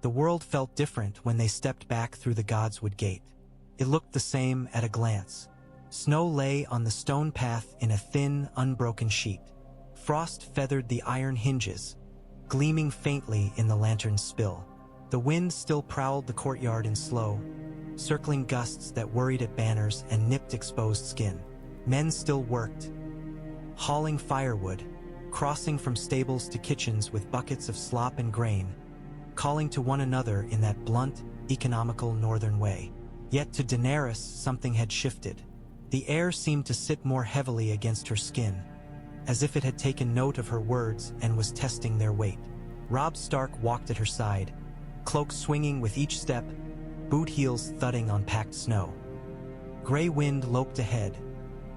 The world felt different when they stepped back through the Godswood gate. It looked the same at a glance. Snow lay on the stone path in a thin, unbroken sheet. Frost feathered the iron hinges, gleaming faintly in the lantern's spill. The wind still prowled the courtyard in slow, circling gusts that worried at banners and nipped exposed skin. Men still worked, hauling firewood, crossing from stables to kitchens with buckets of slop and grain, calling to one another in that blunt, economical northern way. Yet to Daenerys something had shifted. The air seemed to sit more heavily against her skin, as if it had taken note of her words and was testing their weight. Robb Stark walked at her side, cloak swinging with each step, boot heels thudding on packed snow. Gray wind loped ahead,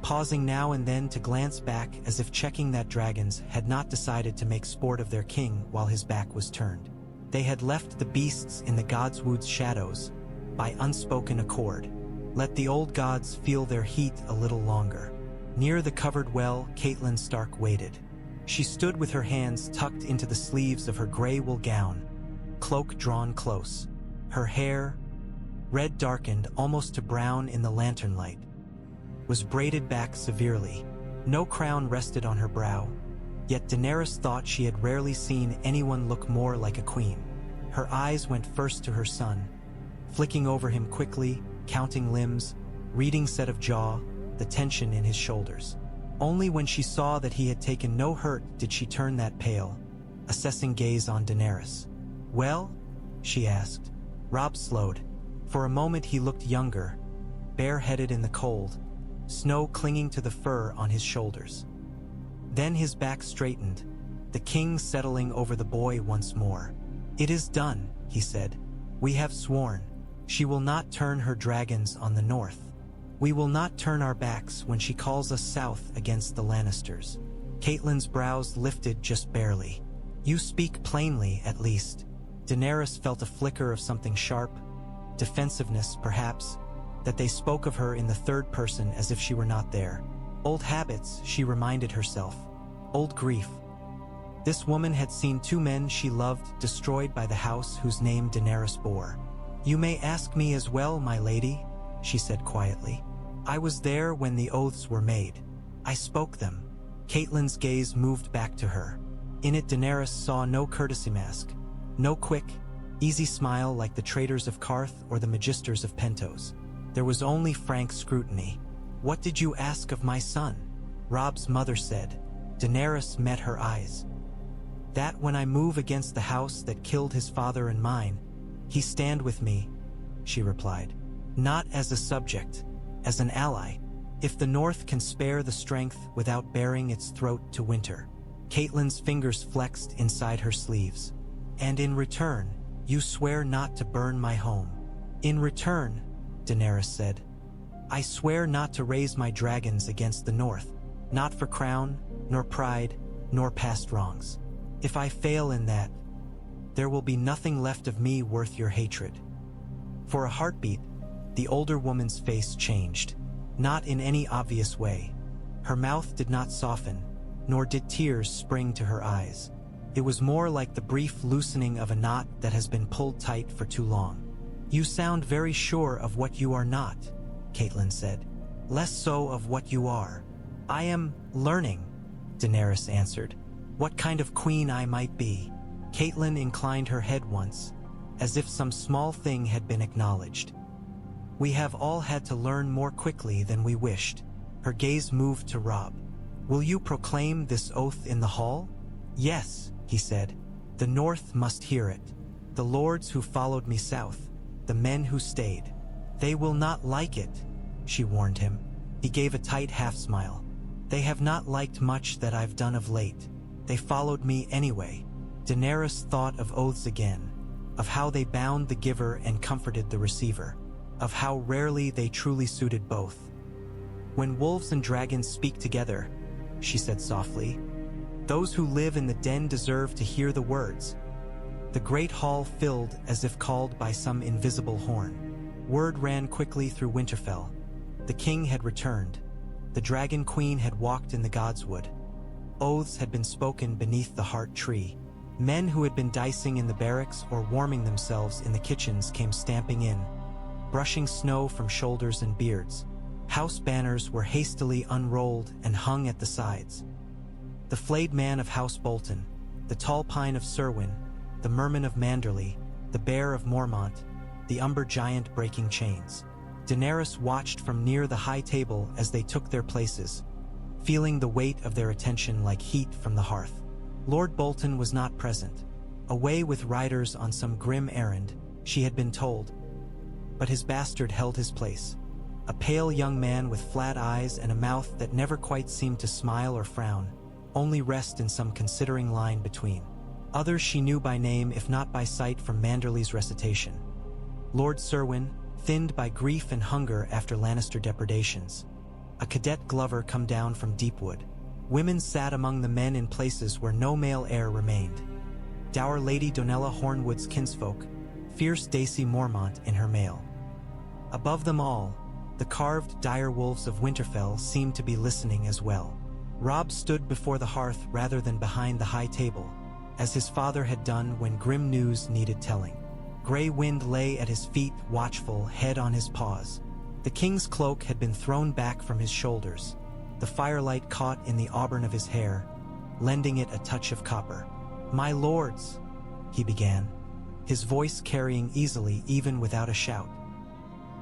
pausing now and then to glance back as if checking that dragons had not decided to make sport of their king while his back was turned. They had left the beasts in the Godswood's shadows, by unspoken accord. Let the old gods feel their heat a little longer. Near the covered well, Catelyn Stark waited. She stood with her hands tucked into the sleeves of her gray wool gown, cloak drawn close. Her hair, red darkened almost to brown in the lantern light, was braided back severely. No crown rested on her brow, yet Daenerys thought she had rarely seen anyone look more like a queen. Her eyes went first to her son, flicking over him quickly, counting limbs, reading set of jaw, the tension in his shoulders. Only when she saw that he had taken no hurt did she turn that pale, assessing gaze on Daenerys. "Well?" she asked. Robb slowed. For a moment he looked younger, bareheaded in the cold, snow clinging to the fur on his shoulders. Then his back straightened, the king settling over the boy once more. "It is done," he said. "We have sworn. She will not turn her dragons on the north. We will not turn our backs when she calls us south against the Lannisters." Catelyn's brows lifted just barely. "You speak plainly, at least." Daenerys felt a flicker of something sharp, defensiveness perhaps, that they spoke of her in the third person as if she were not there. Old habits, she reminded herself. Old grief. This woman had seen two men she loved destroyed by the house whose name Daenerys bore. "You may ask me as well, my lady," she said quietly. "I was there when the oaths were made. I spoke them." Catelyn's gaze moved back to her. In it Daenerys saw no courtesy mask, no quick, easy smile like the traitors of Karth or the magisters of Pentos. There was only frank scrutiny. "What did you ask of my son?" Robb's mother said. Daenerys met her eyes. "That when I move against the house that killed his father and mine, he stand with me," she replied. "Not as a subject, as an ally, if the North can spare the strength without baring its throat to winter." Catelyn's fingers flexed inside her sleeves. "And in return, you swear not to burn my home." "In return," Daenerys said, "I swear not to raise my dragons against the North, not for crown, nor pride, nor past wrongs. If I fail in that, there will be nothing left of me worth your hatred." For a heartbeat, the older woman's face changed, not in any obvious way. Her mouth did not soften, nor did tears spring to her eyes. It was more like the brief loosening of a knot that has been pulled tight for too long. "You sound very sure of what you are not," Catelyn said. "Less so of what you are." "I am learning," Daenerys answered, "what kind of queen I might be." Catelyn inclined her head once, as if some small thing had been acknowledged. "We have all had to learn more quickly than we wished." Her gaze moved to Robb. "Will you proclaim this oath in the hall?" "Yes," he said. "The North must hear it. The lords who followed me south, the men who stayed. They will not like it," she warned him. He gave a tight half-smile. "They have not liked much that I've done of late. They followed me anyway." Daenerys thought of oaths again, of how they bound the giver and comforted the receiver, of how rarely they truly suited both. "When wolves and dragons speak together," she said softly, "those who live in the den deserve to hear the words." The great hall filled as if called by some invisible horn. Word ran quickly through Winterfell. The king had returned. The dragon queen had walked in the Godswood. Oaths had been spoken beneath the heart tree. Men who had been dicing in the barracks or warming themselves in the kitchens came stamping in, brushing snow from shoulders and beards. House banners were hastily unrolled and hung at the sides. The flayed man of House Bolton, the tall pine of Cerwyn, the merman of Manderley, the bear of Mormont, the umber giant breaking chains. Daenerys watched from near the high table as they took their places, feeling the weight of their attention like heat from the hearth. Lord Bolton was not present, away with riders on some grim errand, she had been told. But his bastard held his place, a pale young man with flat eyes and a mouth that never quite seemed to smile or frown, only rest in some considering line between. Others she knew by name if not by sight from Manderley's recitation. Lord Cerwyn, thinned by grief and hunger after Lannister depredations. A cadet Glover come down from Deepwood. Women sat among the men in places where no male heir remained. Dour Lady Donella Hornwood's kinsfolk, fierce Daisy Mormont in her mail. Above them all, the carved dire wolves of Winterfell seemed to be listening as well. Robb stood before the hearth rather than behind the high table, as his father had done when grim news needed telling. Grey wind lay at his feet, watchful, head on his paws. The king's cloak had been thrown back from his shoulders, the firelight caught in the auburn of his hair, lending it a touch of copper. "My lords," he began, his voice carrying easily even without a shout.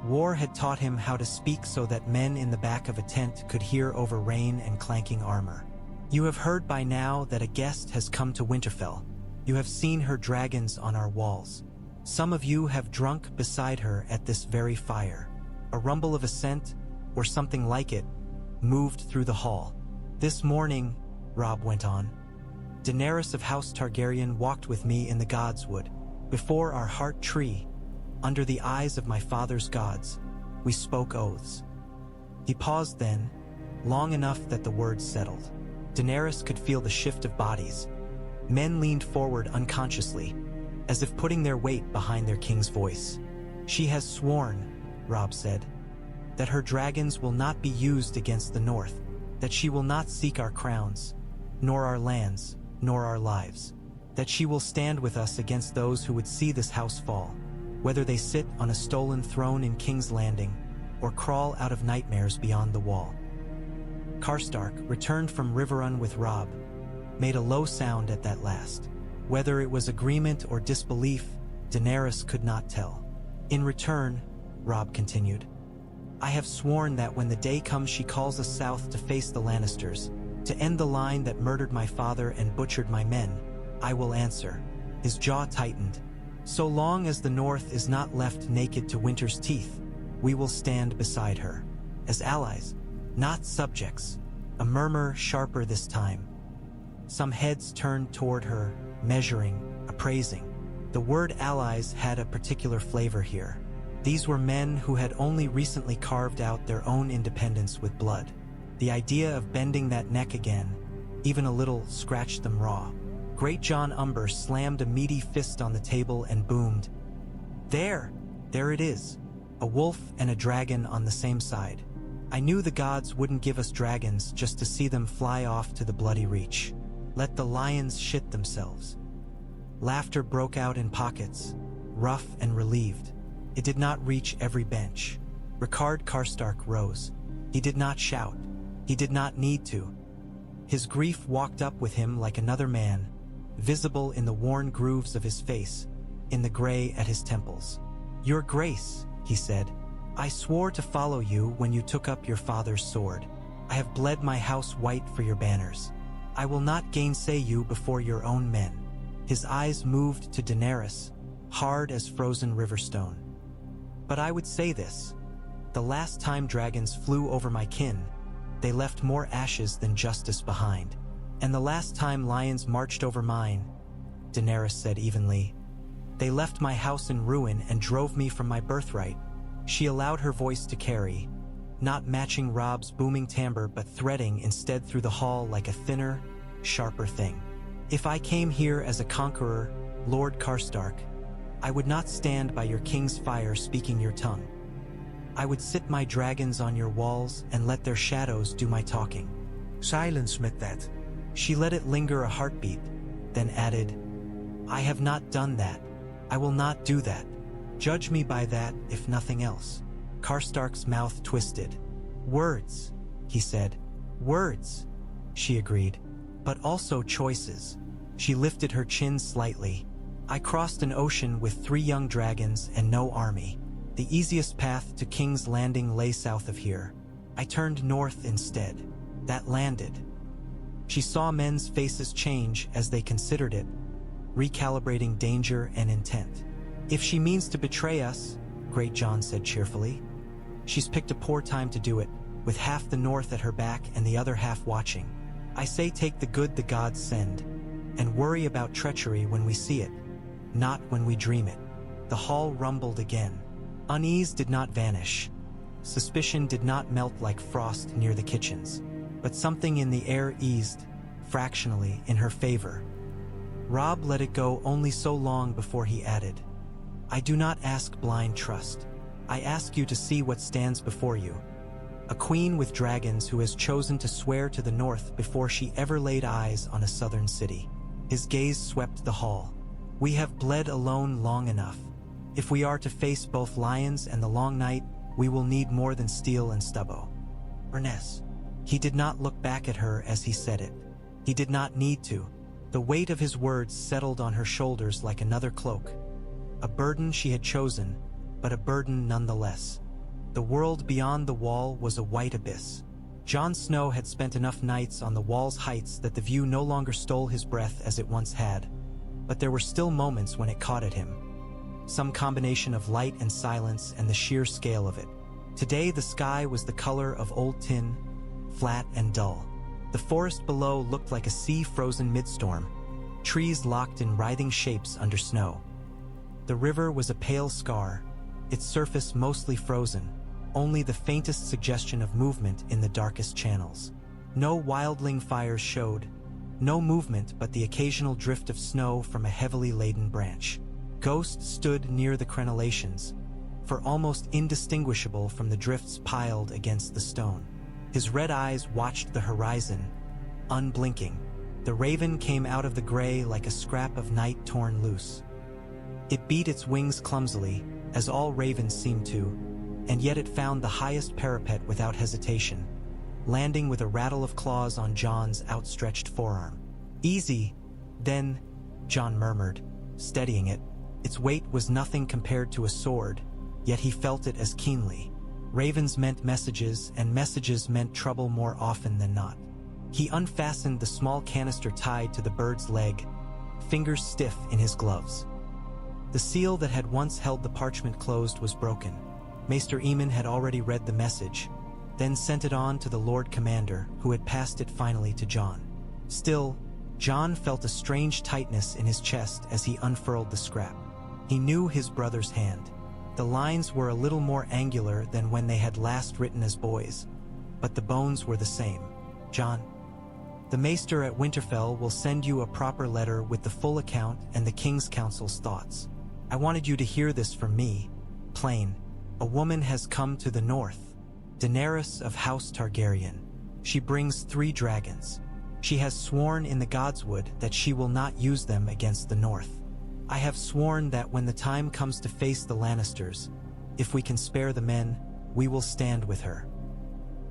War had taught him how to speak so that men in the back of a tent could hear over rain and clanking armor. "You have heard by now that a guest has come to Winterfell. You have seen her dragons on our walls. Some of you have drunk beside her at this very fire." A rumble of assent, or something like it, moved through the hall. "This morning," Robb went on, "Daenerys of House Targaryen walked with me in the Godswood, before our heart tree, under the eyes of my father's gods. We spoke oaths." He paused then, long enough that the words settled. Daenerys could feel the shift of bodies. Men leaned forward unconsciously, as if putting their weight behind their king's voice. "She has sworn," Robb said, "that her dragons will not be used against the North, that she will not seek our crowns, nor our lands, nor our lives, that she will stand with us against those who would see this house fall, whether they sit on a stolen throne in King's Landing or crawl out of nightmares beyond the wall." Karstark, returned from Riverrun with Robb, made a low sound at that last. Whether it was agreement or disbelief, Daenerys could not tell. "In return," Robb continued, "I have sworn that when the day comes she calls us south to face the Lannisters, to end the line that murdered my father and butchered my men, I will answer." His jaw tightened. "So long as the North is not left naked to winter's teeth, we will stand beside her, as allies, not subjects." A murmur sharper this time. Some heads turned toward her, measuring, appraising. The word allies had a particular flavor here. These were men who had only recently carved out their own independence with blood. The idea of bending that neck again, even a little, scratched them raw. Great Jon Umber slammed a meaty fist on the table and boomed, There it is. A wolf and a dragon on the same side. I knew the gods wouldn't give us dragons just to see them fly off to the bloody reach. Let the lions shit themselves." Laughter broke out in pockets, rough and relieved. It did not reach every bench. Ricard Karstark rose. He did not shout. He did not need to. His grief walked up with him like another man, visible in the worn grooves of his face, in the gray at his temples. "Your Grace," he said, "I swore to follow you when you took up your father's sword. I have bled my house white for your banners. I will not gainsay you before your own men." His eyes moved to Daenerys, hard as frozen riverstone. "But I would say this. The last time dragons flew over my kin, they left more ashes than justice behind. And the last time lions marched over mine," Daenerys said evenly, "they left my house in ruin and drove me from my birthright." She allowed her voice to carry, not matching Robb's booming timbre but threading instead through the hall like a thinner, sharper thing. "If I came here as a conqueror, Lord Karstark, I would not stand by your king's fire speaking your tongue. I would sit my dragons on your walls and let their shadows do my talking." "Silence with that." She let it linger a heartbeat, then added, I have not done that. I will not do that. Judge me by that, if nothing else. Karstark's mouth twisted. Words, he said. Words, she agreed. But also choices. She lifted her chin slightly. I crossed an ocean with 3 young dragons and no army. The easiest path to King's Landing lay south of here. I turned north instead. That landed. She saw men's faces change as they considered it, recalibrating danger and intent. If she means to betray us, Great Jon said cheerfully, she's picked a poor time to do it, with half the north at her back and the other half watching. I say take the good the gods send, and worry about treachery when we see it, not when we dream it. The hall rumbled again. Unease did not vanish. Suspicion did not melt like frost near the kitchens, but something in the air eased, fractionally, in her favor. Robb let it go only so long before he added, I do not ask blind trust. I ask you to see what stands before you. A queen with dragons who has chosen to swear to the north before she ever laid eyes on a southern city. His gaze swept the hall. We have bled alone long enough. If we are to face both lions and the long night, we will need more than steel and stubbo. Ernest. He did not look back at her as he said it. He did not need to. The weight of his words settled on her shoulders like another cloak. A burden she had chosen, but a burden nonetheless. The world beyond the wall was a white abyss. Jon Snow had spent enough nights on the wall's heights that the view no longer stole his breath as it once had. But there were still moments when it caught at him. Some combination of light and silence and the sheer scale of it. Today the sky was the color of old tin, flat and dull. The forest below looked like a sea frozen midstorm, trees locked in writhing shapes under snow. The river was a pale scar, its surface mostly frozen, only the faintest suggestion of movement in the darkest channels. No wildling fires showed, no movement but the occasional drift of snow from a heavily laden branch. Ghost stood near the crenellations, for almost indistinguishable from the drifts piled against the stone. His red eyes watched the horizon, unblinking. The raven came out of the gray like a scrap of night torn loose. It beat its wings clumsily, as all ravens seem to, and yet it found the highest parapet without hesitation, landing with a rattle of claws on Jon's outstretched forearm. Easy, then, Jon murmured, steadying it. Its weight was nothing compared to a sword, yet he felt it as keenly. Ravens meant messages, and messages meant trouble more often than not. He unfastened the small canister tied to the bird's leg, fingers stiff in his gloves. The seal that had once held the parchment closed was broken. Maester Aemon had already read the message, then sent it on to the Lord Commander, who had passed it finally to Jon. Still, Jon felt a strange tightness in his chest as he unfurled the scrap. He knew his brother's hand. The lines were a little more angular than when they had last written as boys, but the bones were the same. Jon, the Maester at Winterfell will send you a proper letter with the full account and the King's Council's thoughts. I wanted you to hear this from me, plain. A woman has come to the north, Daenerys of House Targaryen. She brings 3 dragons. She has sworn in the Godswood that she will not use them against the north. I have sworn that when the time comes to face the Lannisters, if we can spare the men, we will stand with her.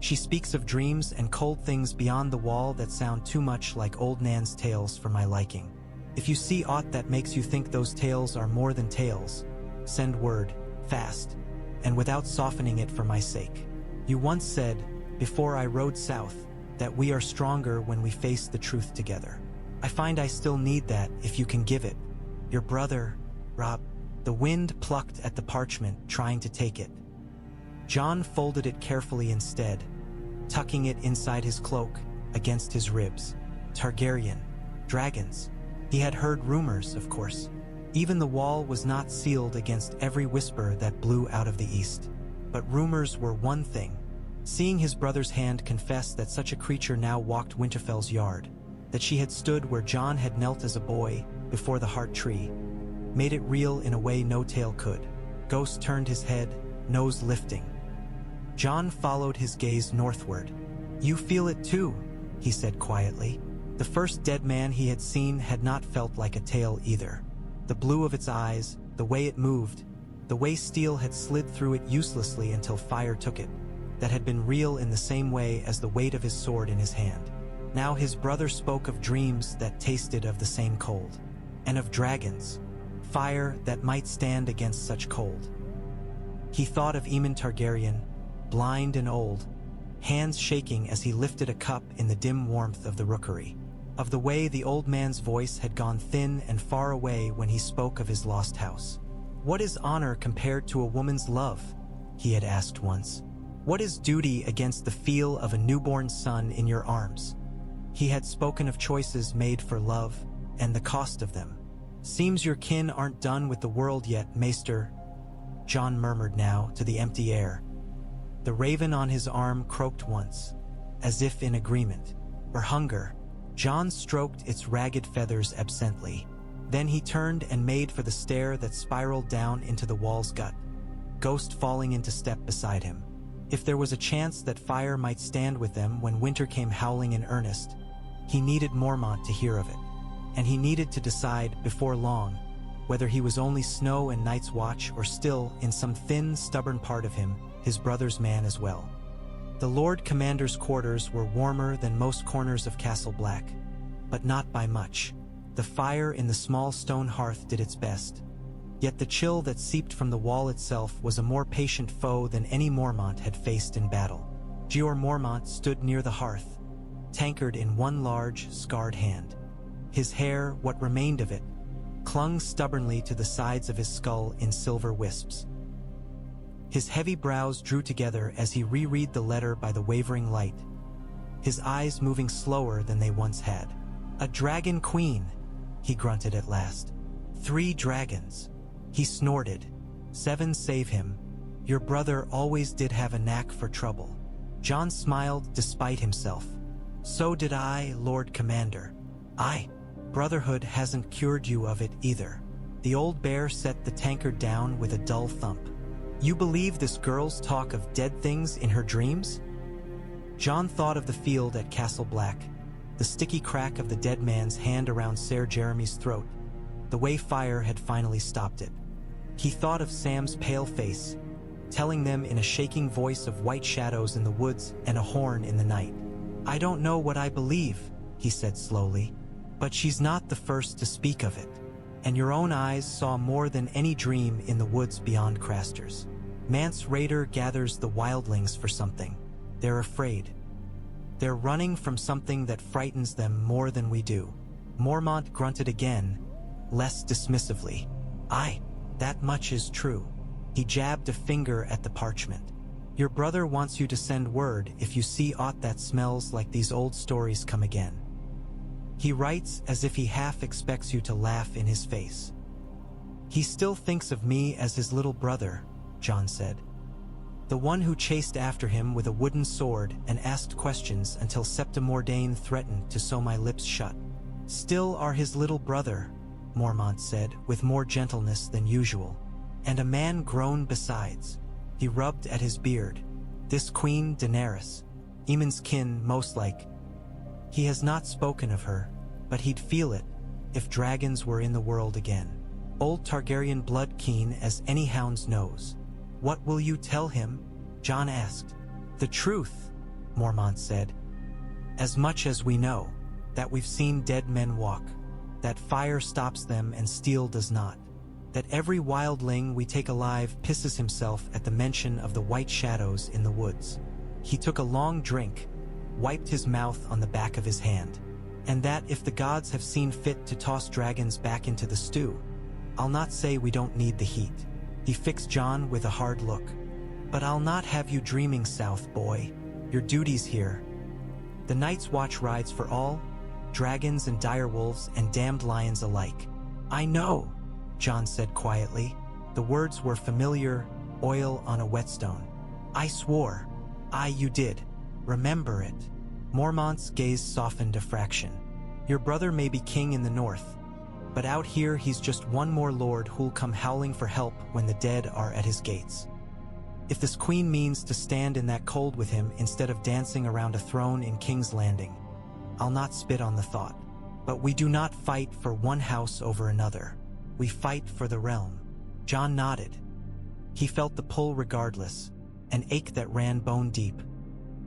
She speaks of dreams and cold things beyond the wall that sound too much like old Nan's tales for my liking. If you see aught that makes you think those tales are more than tales, send word, fast, and without softening it for my sake. You once said, before I rode south, that we are stronger when we face the truth together. I find I still need that if you can give it. Your brother, Robb. The wind plucked at the parchment, trying to take it. Jon folded it carefully instead, tucking it inside his cloak, against his ribs. Targaryen. Dragons. He had heard rumors, of course. Even the wall was not sealed against every whisper that blew out of the east. But rumors were one thing. Seeing his brother's hand confess that such a creature now walked Winterfell's yard, that she had stood where Jon had knelt as a boy, before the heart tree, made it real in a way no tale could. Ghost turned his head, nose lifting. Jon followed his gaze northward. You feel it too, he said quietly. The first dead man he had seen had not felt like a tale either. The blue of its eyes, the way it moved, the way steel had slid through it uselessly until fire took it, that had been real in the same way as the weight of his sword in his hand. Now his brother spoke of dreams that tasted of the same cold, and of dragons, fire that might stand against such cold. He thought of Aemon Targaryen, blind and old, hands shaking as he lifted a cup in the dim warmth of the rookery, of the way the old man's voice had gone thin and far away when he spoke of his lost house. "What is honor compared to a woman's love?" he had asked once. "What is duty against the feel of a newborn son in your arms?" He had spoken of choices made for love, and the cost of them. "Seems your kin aren't done with the world yet, Maester," Jon murmured now to the empty air. The raven on his arm croaked once, as if in agreement. "Or hunger." Jon stroked its ragged feathers absently. Then he turned and made for the stair that spiraled down into the wall's gut, Ghost falling into step beside him. If there was a chance that fire might stand with them when winter came howling in earnest, he needed Mormont to hear of it. And he needed to decide, before long, whether he was only Snow and Night's Watch or still, in some thin, stubborn part of him, his brother's man as well. The Lord Commander's quarters were warmer than most corners of Castle Black, but not by much. The fire in the small stone hearth did its best. Yet the chill that seeped from the wall itself was a more patient foe than any Mormont had faced in battle. Jeor Mormont stood near the hearth, tankard in one large, scarred hand. His hair, what remained of it, clung stubbornly to the sides of his skull in silver wisps. His heavy brows drew together as he reread the letter by the wavering light, his eyes moving slower than they once had. "A dragon queen," he grunted at last. "3 dragons." He snorted. "7 save him. Your brother always did have a knack for trouble." Jon smiled despite himself. "So did I, Lord Commander. Aye, brotherhood hasn't cured you of it either." The old bear set the tankard down with a dull thump. "You believe this girl's talk of dead things in her dreams?" Jon thought of the field at Castle Black, the sticky crack of the dead man's hand around Ser Jeremy's throat, the way fire had finally stopped it. He thought of Sam's pale face, telling them in a shaking voice of white shadows in the woods and a horn in the night. "I don't know what I believe," he said slowly, "but she's not the first to speak of it. And your own eyes saw more than any dream in the woods beyond Craster's. Mance Rayder gathers the wildlings for something. They're afraid. They're running from something that frightens them more than we do." Mormont grunted again, less dismissively. "Aye, that much is true." He jabbed a finger at the parchment. "Your brother wants you to send word if you see aught that smells like these old stories come again. He writes as if he half expects you to laugh in his face." "He still thinks of me as his little brother," Jon said. "The one who chased after him with a wooden sword and asked questions until Septa Mordane threatened to sew my lips shut." "Still are his little brother," Mormont said with more gentleness than usual. "And a man grown besides." He rubbed at his beard. "This Queen Daenerys, Aemon's kin most like. He has not spoken of her, but he'd feel it if dragons were in the world again. Old Targaryen blood keen as any hound's nose." "What will you tell him?" Jon asked. "The truth," Mormont said. "As much as we know, that we've seen dead men walk, that fire stops them and steel does not, that every wildling we take alive pisses himself at the mention of the white shadows in the woods." He took a long drink, wiped his mouth on the back of his hand. "And that if the gods have seen fit to toss dragons back into the stew, I'll not say we don't need the heat." He fixed Jon with a hard look. "But I'll not have you dreaming south, boy. Your duty's here. The Night's Watch rides for all, dragons and direwolves and damned lions alike." "I know," Jon said quietly. The words were familiar, oil on a whetstone. "I swore." "Aye, you did. Remember it." Mormont's gaze softened a fraction. "Your brother may be king in the north, but out here he's just one more lord who'll come howling for help when the dead are at his gates. If this queen means to stand in that cold with him instead of dancing around a throne in King's Landing, I'll not spit on the thought. But we do not fight for one house over another. We fight for the realm. Jon nodded. He felt the pull regardless, an ache that ran bone deep.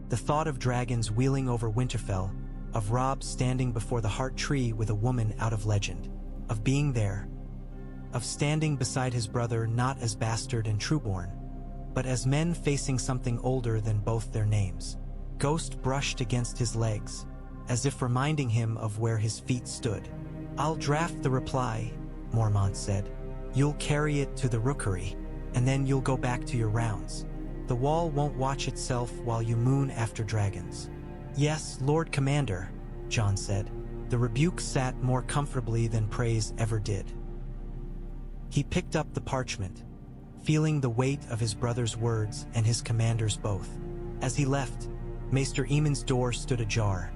The thought of dragons wheeling over Winterfell, of Robb standing before the heart tree with a woman out of legend, of being there, of standing beside his brother not as bastard and trueborn, but as men facing something older than both their names. Ghost brushed against his legs, as if reminding him of where his feet stood. "I'll draft the reply," Mormont said. "You'll carry it to the rookery, and then you'll go back to your rounds. The wall won't watch itself while you moon after dragons." "Yes, Lord Commander," Jon said. The rebuke sat more comfortably than praise ever did. He picked up the parchment, feeling the weight of his brother's words and his commander's both. As he left, Maester Aemon's door stood ajar,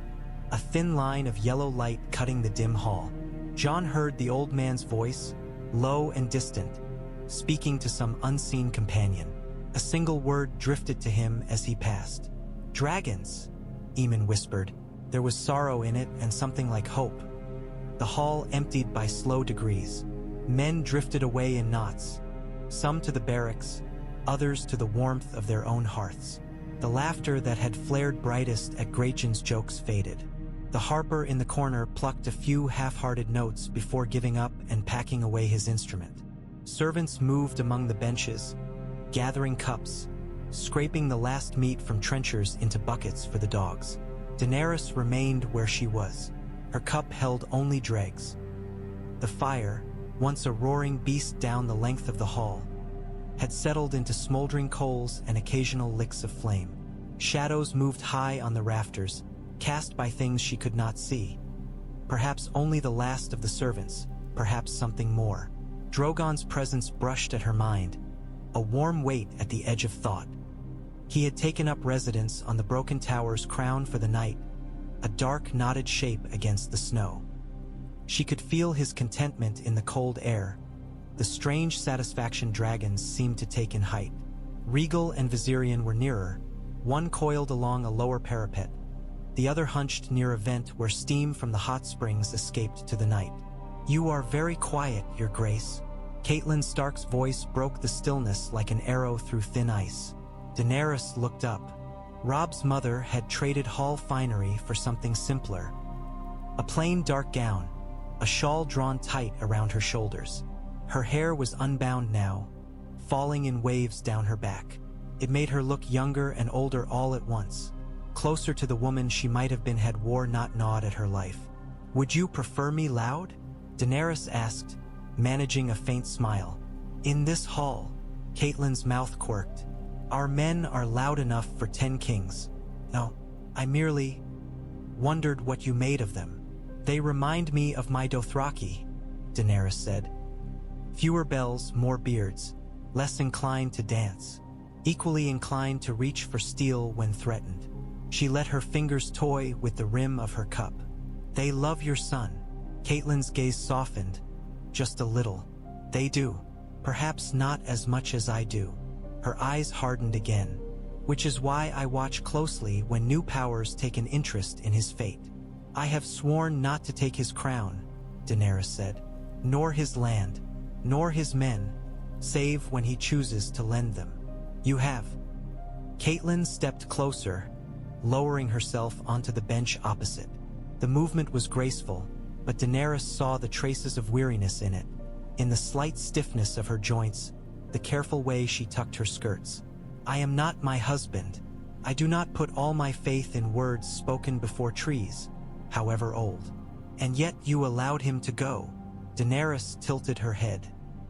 a thin line of yellow light cutting the dim hall. Jon heard the old man's voice, low and distant, speaking to some unseen companion. A single word drifted to him as he passed. "Dragons," Aemon whispered. There was sorrow in it and something like hope. The hall emptied by slow degrees. Men drifted away in knots, some to the barracks, others to the warmth of their own hearths. The laughter that had flared brightest at Grayjon's jokes faded. The harper in the corner plucked a few half-hearted notes before giving up and packing away his instrument. Servants moved among the benches, gathering cups, scraping the last meat from trenchers into buckets for the dogs. Daenerys remained where she was. Her cup held only dregs. The fire, once a roaring beast down the length of the hall, had settled into smoldering coals and occasional licks of flame. Shadows moved high on the rafters, cast by things she could not see. Perhaps only the last of the servants, perhaps something more. Drogon's presence brushed at her mind, a warm weight at the edge of thought. He had taken up residence on the broken tower's crown for the night, a dark knotted shape against the snow. She could feel his contentment in the cold air, the strange satisfaction dragons seemed to take in height. Rhaegal and Viserion were nearer, one coiled along a lower parapet, the other hunched near a vent where steam from the hot springs escaped to the night. "You are very quiet, Your Grace." Catelyn Stark's voice broke the stillness like an arrow through thin ice. Daenerys looked up. Robb's mother had traded hall finery for something simpler. A plain dark gown, a shawl drawn tight around her shoulders. Her hair was unbound now, falling in waves down her back. It made her look younger and older all at once, closer to the woman she might have been had war not gnawed at her life. "Would you prefer me loud?" Daenerys asked, managing a faint smile. "In this hall," Catelyn's mouth quirked, "our men are loud enough for 10 kings. No, I merely wondered what you made of them." "They remind me of my Dothraki," Daenerys said. Fewer bells, more beards, less inclined to dance, equally inclined to reach for steel when threatened. She let her fingers toy with the rim of her cup. "They love your son." Catelyn's gaze softened, just a little. "They do. Perhaps not as much as I do." Her eyes hardened again, which is why I watch closely when new powers take an interest in his fate. "I have sworn not to take his crown," Daenerys said, "nor his land, nor his men, save when he chooses to lend them." "You have." Catelyn stepped closer, lowering herself onto the bench opposite. The movement was graceful, but Daenerys saw the traces of weariness in it, in the slight stiffness of her joints, the careful way she tucked her skirts. "I am not my husband. I do not put all my faith in words spoken before trees, however old." "And yet you allowed him to go." Daenerys tilted her head.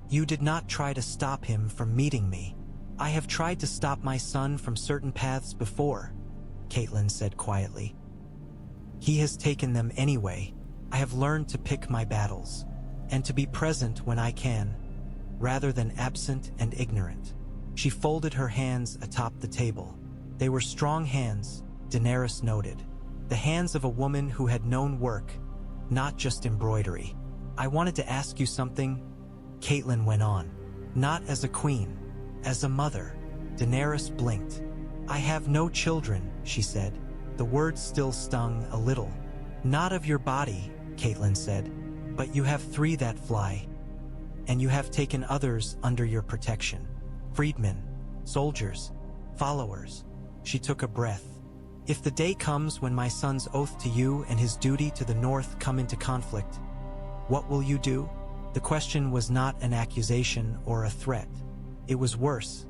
"You did not try to stop him from meeting me." "I have tried to stop my son from certain paths before," Catelyn said quietly. "He has taken them anyway. I have learned to pick my battles, and to be present when I can, rather than absent and ignorant." She folded her hands atop the table. They were strong hands, Daenerys noted. The hands of a woman who had known work, not just embroidery. "I wanted to ask you something," Catelyn went on. "Not as a queen, as a mother." Daenerys blinked. "I have no children," she said. The words still stung a little. Not of your body, Catelyn said, but you have 3 that fly. And you have taken others under your protection. Freedmen, soldiers, followers. She took a breath. If the day comes when my son's oath to you and his duty to the north come into conflict, what will you do? The question was not an accusation or a threat. It was worse.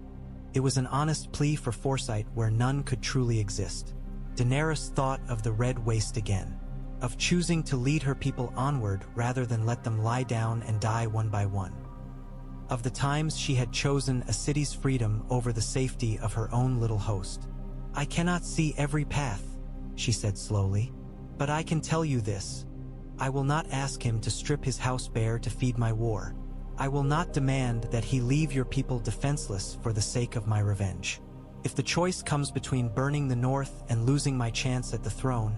It was an honest plea for foresight where none could truly exist. Daenerys thought of the Red Waste again, of choosing to lead her people onward rather than let them lie down and die one by one. Of the times she had chosen a city's freedom over the safety of her own little host. I cannot see every path, she said slowly, but I can tell you this. I will not ask him to strip his house bare to feed my war. I will not demand that he leave your people defenseless for the sake of my revenge. If the choice comes between burning the north and losing my chance at the throne,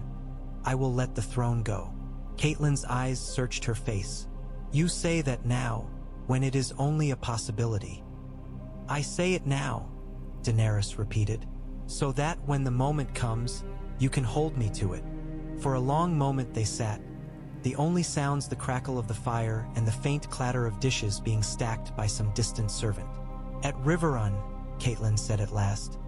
I will let the throne go. Catelyn's eyes searched her face. You say that now, when it is only a possibility. I say it now, Daenerys repeated, so that when the moment comes, you can hold me to it. For a long moment they sat, the only sounds the crackle of the fire and the faint clatter of dishes being stacked by some distant servant. At Riverrun, Catelyn said at last,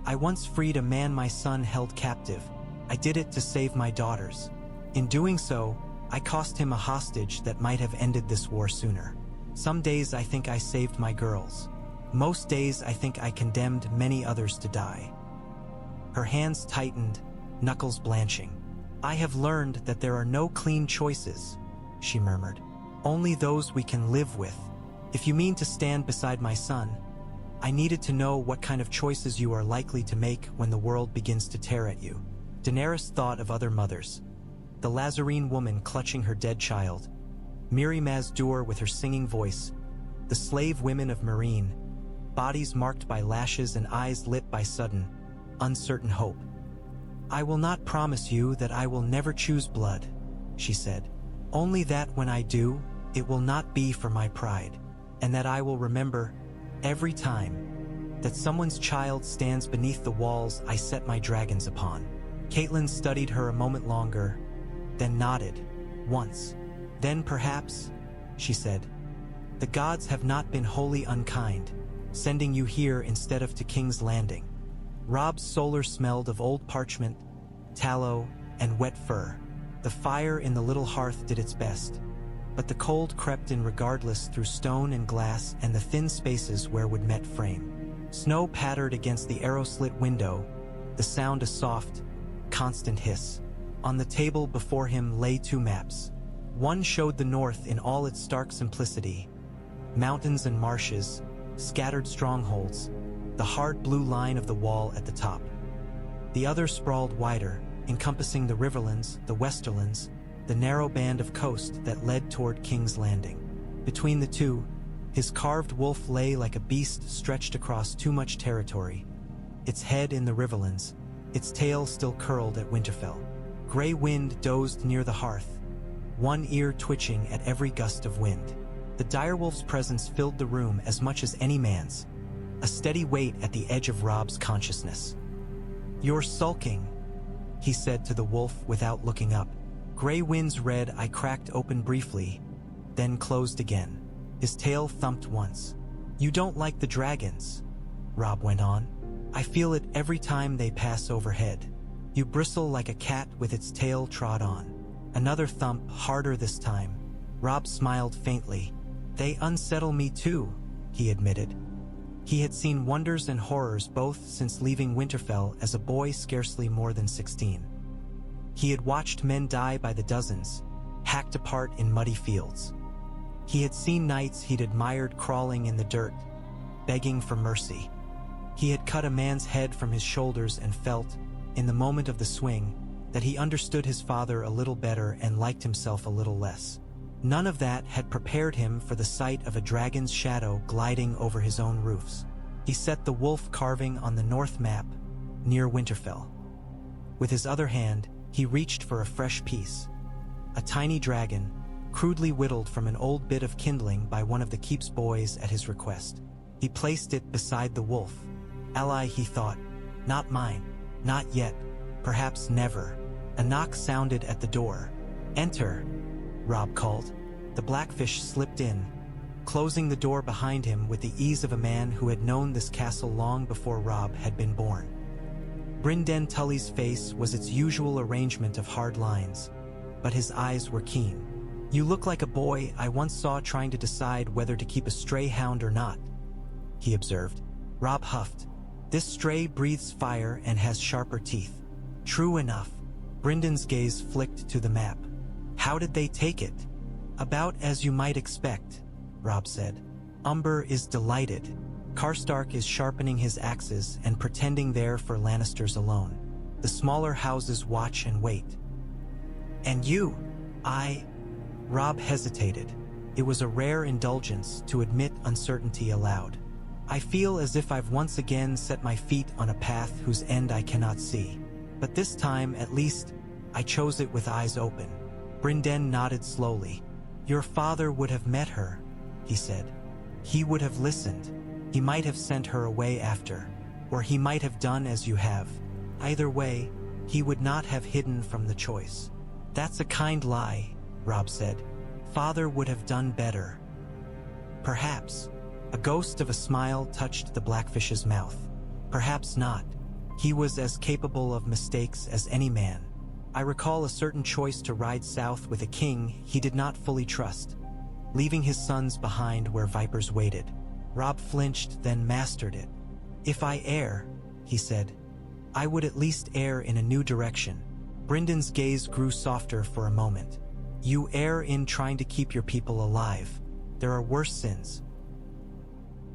I once freed a man my son held captive. I did it to save my daughters. In doing so, I cost him a hostage that might have ended this war sooner. Some days I think I saved my girls. Most days I think I condemned many others to die. Her hands tightened, knuckles blanching. I have learned that there are no clean choices, she murmured. Only those we can live with. If you mean to stand beside my son, I needed to know what kind of choices you are likely to make when the world begins to tear at you. Daenerys thought of other mothers. The Lazarene woman clutching her dead child, Mirri Maz Duur with her singing voice, the slave women of Meereen, bodies marked by lashes and eyes lit by sudden, uncertain hope. I will not promise you that I will never choose blood, she said. Only that when I do, it will not be for my pride, and that I will remember, every time, that someone's child stands beneath the walls I set my dragons upon. Catelyn studied her a moment longer, then nodded, once. Then perhaps, she said, the gods have not been wholly unkind, sending you here instead of to King's Landing. Robb's solar smelled of old parchment, tallow, and wet fur. The fire in the little hearth did its best, but the cold crept in regardless through stone and glass and the thin spaces where would met frame. Snow pattered against the arrow-slit window, the sound a soft, constant hiss. On the table before him lay 2 maps. One showed the north in all its stark simplicity. Mountains and marshes, scattered strongholds, the hard blue line of the wall at the top. The other sprawled wider, encompassing the riverlands, the westerlands, the narrow band of coast that led toward King's Landing. Between the two, his carved wolf lay like a beast stretched across too much territory, its head in the riverlands, its tail still curled at Winterfell. Gray wind dozed near the hearth, one ear twitching at every gust of wind. The direwolf's presence filled the room as much as any man's, a steady weight at the edge of Robb's consciousness. You're sulking, he said to the wolf without looking up. Gray wind's red eye cracked open briefly, then closed again. His tail thumped once. You don't like the dragons, Robb went on. I feel it every time they pass overhead. You bristle like a cat with its tail trod on. Another thump, harder this time. Robb smiled faintly. They unsettle me too, he admitted. He had seen wonders and horrors both since leaving Winterfell as a boy scarcely more than 16. He had watched men die by the dozens, hacked apart in muddy fields. He had seen knights he'd admired crawling in the dirt, begging for mercy. He had cut a man's head from his shoulders and felt, in the moment of the swing, that he understood his father a little better and liked himself a little less. None of that had prepared him for the sight of a dragon's shadow gliding over his own roofs. He set the wolf carving on the north map, near Winterfell. With his other hand, he reached for a fresh piece. A tiny dragon, crudely whittled from an old bit of kindling by one of the keep's boys at his request. He placed it beside the wolf. Ally, he thought. Not mine. Not yet. Perhaps never. A knock sounded at the door. "Enter," Robb called. The Blackfish slipped in, closing the door behind him with the ease of a man who had known this castle long before Robb had been born. Brynden Tully's face was its usual arrangement of hard lines, but his eyes were keen. "You look like a boy I once saw trying to decide whether to keep a stray hound or not," he observed. Robb huffed. "This stray breathes fire and has sharper teeth." "True enough." Bryndon's gaze flicked to the map. "How did they take it?" "About as you might expect," Robb said. "Umber is delighted. Karstark is sharpening his axes and pretending they're for Lannisters alone. The smaller houses watch and wait." "And you?" Robb hesitated. It was a rare indulgence to admit uncertainty aloud. "I feel as if I've once again set my feet on a path whose end I cannot see. But this time, at least, I chose it with eyes open." Brynden nodded slowly. "Your father would have met her," he said. "He would have listened. He might have sent her away after, or he might have done as you have. Either way, he would not have hidden from the choice." "That's a kind lie," Robb said. "Father would have done better." "Perhaps." A ghost of a smile touched the Blackfish's mouth. "Perhaps not. He was as capable of mistakes as any man. I recall a certain choice to ride south with a king he did not fully trust, leaving his sons behind where vipers waited." Robb flinched, then mastered it. "If I err," he said, "I would at least err in a new direction." Bryndon's gaze grew softer for a moment. "You err in trying to keep your people alive. There are worse sins."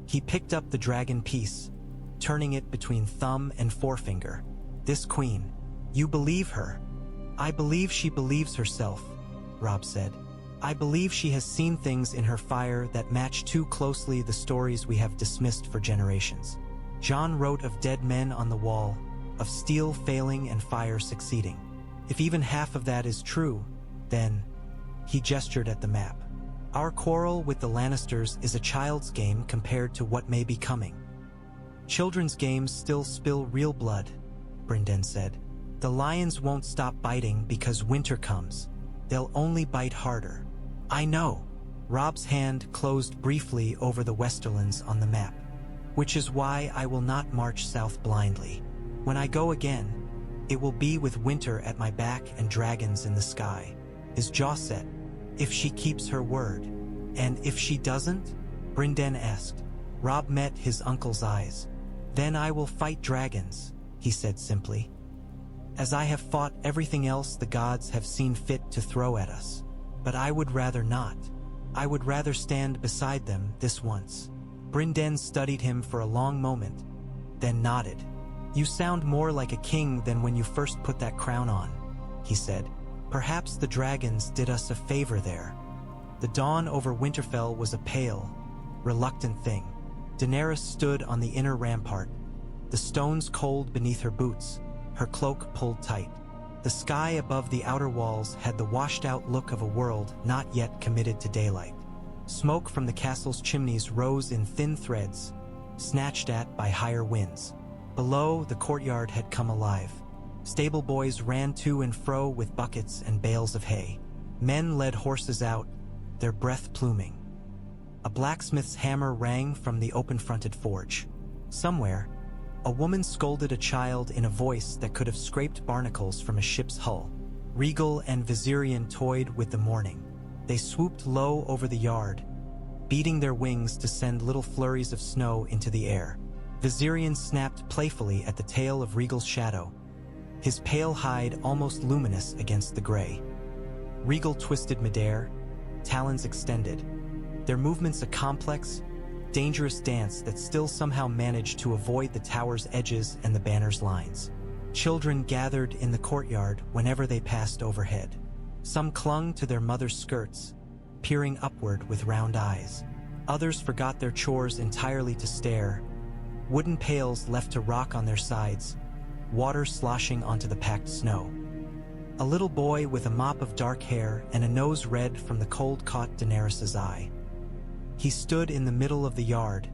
He picked up the dragon piece, turning it between thumb and forefinger. "This queen, you believe her?" "I believe she believes herself," Robb said. "I believe she has seen things in her fire that match too closely the stories we have dismissed for generations. Jon wrote of dead men on the wall, of steel failing and fire succeeding. If even half of that is true, then—" He gestured at the map. "Our quarrel with the Lannisters is a child's game compared to what may be coming." "Children's games still spill real blood," Brynden said. "The lions won't stop biting because winter comes. They'll only bite harder." "I know." Robb's hand closed briefly over the Westerlands on the map. "Which is why I will not march south blindly. When I go again, it will be with winter at my back and dragons in the sky." His jaw set. "If she keeps her word." "And if she doesn't?" Brynden asked. Robb met his uncle's eyes. "Then I will fight dragons," he said simply. "As I have fought everything else the gods have seen fit to throw at us. But I would rather not. I would rather stand beside them this once." Brynden studied him for a long moment, then nodded. "You sound more like a king than when you first put that crown on," he said. "Perhaps the dragons did us a favor there." The dawn over Winterfell was a pale, reluctant thing. Daenerys stood on the inner rampart, the stones cold beneath her boots, her cloak pulled tight. The sky above the outer walls had the washed-out look of a world not yet committed to daylight. Smoke from the castle's chimneys rose in thin threads, snatched at by higher winds. Below, the courtyard had come alive. Stable boys ran to and fro with buckets and bales of hay. Men led horses out, their breath pluming. A blacksmith's hammer rang from the open-fronted forge. Somewhere, a woman scolded a child in a voice that could have scraped barnacles from a ship's hull. Regal and Viserion toyed with the morning. They swooped low over the yard, beating their wings to send little flurries of snow into the air. Viserion snapped playfully at the tail of Regal's shadow, his pale hide almost luminous against the gray. Regal twisted midair, talons extended, their movements a complex, dangerous dance that still somehow managed to avoid the tower's edges and the banner's lines. Children gathered in the courtyard whenever they passed overhead. Some clung to their mother's skirts, peering upward with round eyes. Others forgot their chores entirely to stare, wooden pails left to rock on their sides, water sloshing onto the packed snow. A little boy with a mop of dark hair and a nose red from the cold caught Daenerys' eye. He stood in the middle of the yard,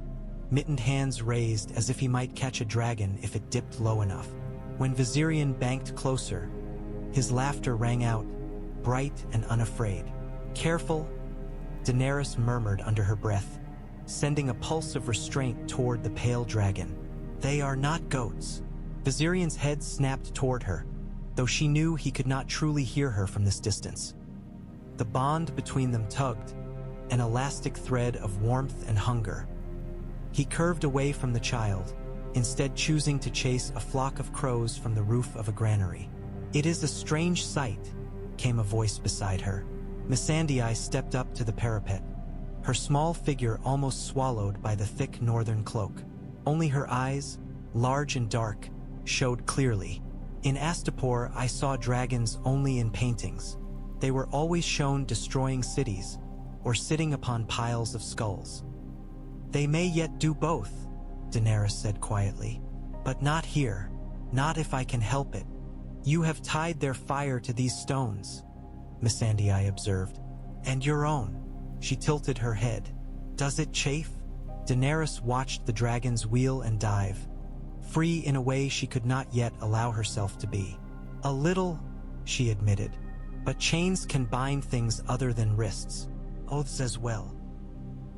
mittened hands raised as if he might catch a dragon if it dipped low enough. When Viserion banked closer, His laughter rang out, bright and unafraid. "Careful," Daenerys murmured under her breath, sending a pulse of restraint toward the pale dragon. "They are not goats." Viserion's head snapped toward her, though she knew he could not truly hear her from this distance. The bond between them tugged, an elastic thread of warmth and hunger. He curved away from the child, instead choosing to chase a flock of crows from the roof of a granary. "It is a strange sight," came a voice beside her. Missandei stepped up to the parapet, her small figure almost swallowed by the thick northern cloak. Only her eyes, large and dark, showed clearly. "In Astapor, I saw dragons only in paintings. They were always shown destroying cities, or sitting upon piles of skulls." "They may yet do both," Daenerys said quietly. "But not here, not if I can help it. You have tied their fire to these stones," Missandei observed. "And your own." She tilted her head. "Does it chafe?" Daenerys watched the dragons wheel and dive, free in a way she could not yet allow herself to be. "A little," she admitted, "but chains can bind things other than wrists. Oaths as well."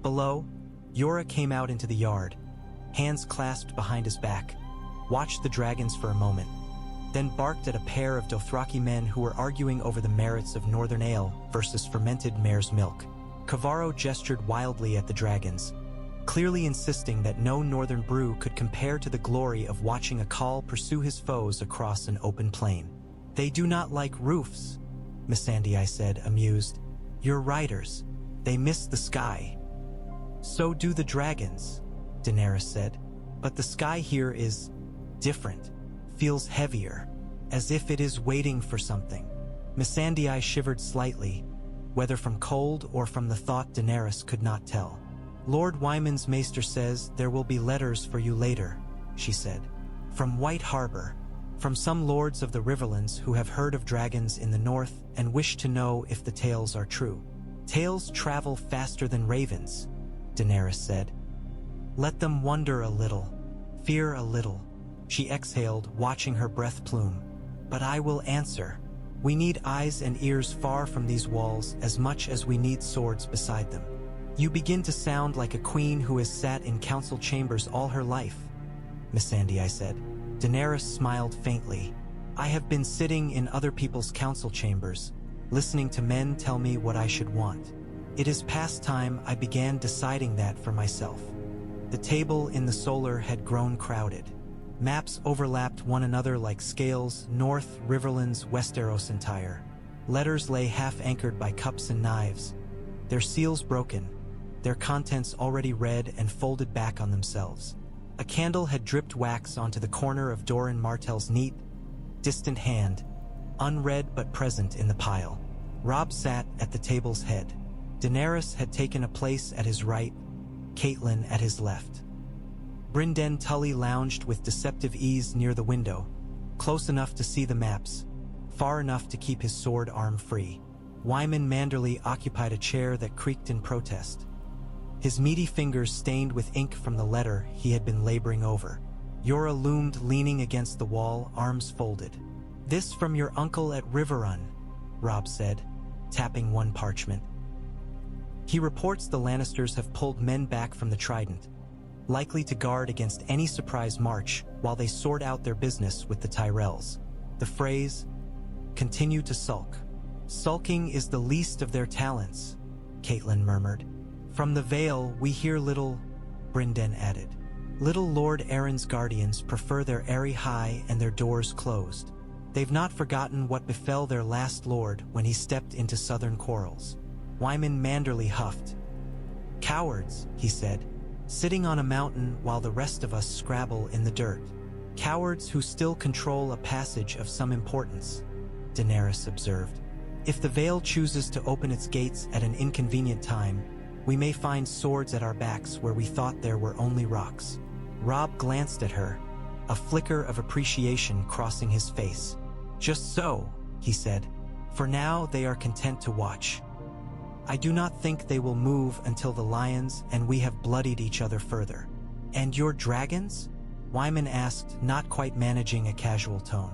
Below, Jeor came out into the yard, hands clasped behind his back, watched the dragons for a moment, then barked at a pair of Dothraki men who were arguing over the merits of northern ale versus fermented mare's milk. Kavaro gestured wildly at the dragons, clearly insisting that no northern brew could compare to the glory of watching a Khal pursue his foes across an open plain. "They do not like roofs," Missandei said, amused. "Your riders, they miss the sky." "So do the dragons," Daenerys said. "But the sky here is different, feels heavier, as if it is waiting for something." Missandei shivered slightly, whether from cold or from the thought Daenerys could not tell. "Lord Wyman's Maester says there will be letters for you later," she said. "From White Harbor, from some lords of the Riverlands who have heard of dragons in the north and wish to know if the tales are true." "Tales travel faster than ravens," Daenerys said. "Let them wonder a little, fear a little." She exhaled, watching her breath plume. "But I will answer. We need eyes and ears far from these walls as much as we need swords beside them." "You begin to sound like a queen who has sat in council chambers all her life," Missandei said. Daenerys smiled faintly. "I have been sitting in other people's council chambers, listening to men tell me what I should want. It is past time I began deciding that for myself." The table in the solar had grown crowded. Maps overlapped one another like scales, north Riverlands, Westeros entire. Letters lay half-anchored by cups and knives, their seals broken, their contents already read and folded back on themselves. A candle had dripped wax onto the corner of Doran Martell's neat, distant hand, unread but present in the pile. Robb sat at the table's head. Daenerys had taken a place at his right, Catelyn at his left. Brynden Tully lounged with deceptive ease near the window, close enough to see the maps, far enough to keep his sword arm free. Wyman Manderly occupied a chair that creaked in protest, his meaty fingers stained with ink from the letter he had been laboring over. Jeor loomed leaning against the wall, arms folded. "This from your uncle at Riverrun," Robb said, tapping one parchment. "He reports the Lannisters have pulled men back from the Trident, likely to guard against any surprise march while they sort out their business with the Tyrells. The Freys continue to sulk." "Sulking is the least of their talents," Catelyn murmured. "From the Vale we hear little," Brynden added. "Little Lord Aeron's guardians prefer their eyrie high and their doors closed. They've not forgotten what befell their last lord when he stepped into southern quarrels." Wyman Manderly huffed. "Cowards," he said, "sitting on a mountain while the rest of us scrabble in the dirt. Cowards who still control a passage of some importance," Daenerys observed. "If the Vale chooses to open its gates at an inconvenient time, we may find swords at our backs where we thought there were only rocks." Robb glanced at her, a flicker of appreciation crossing his face. "Just so," he said. "For now they are content to watch. I do not think they will move until the lions and we have bloodied each other further." "And your dragons?" Wyman asked, not quite managing a casual tone.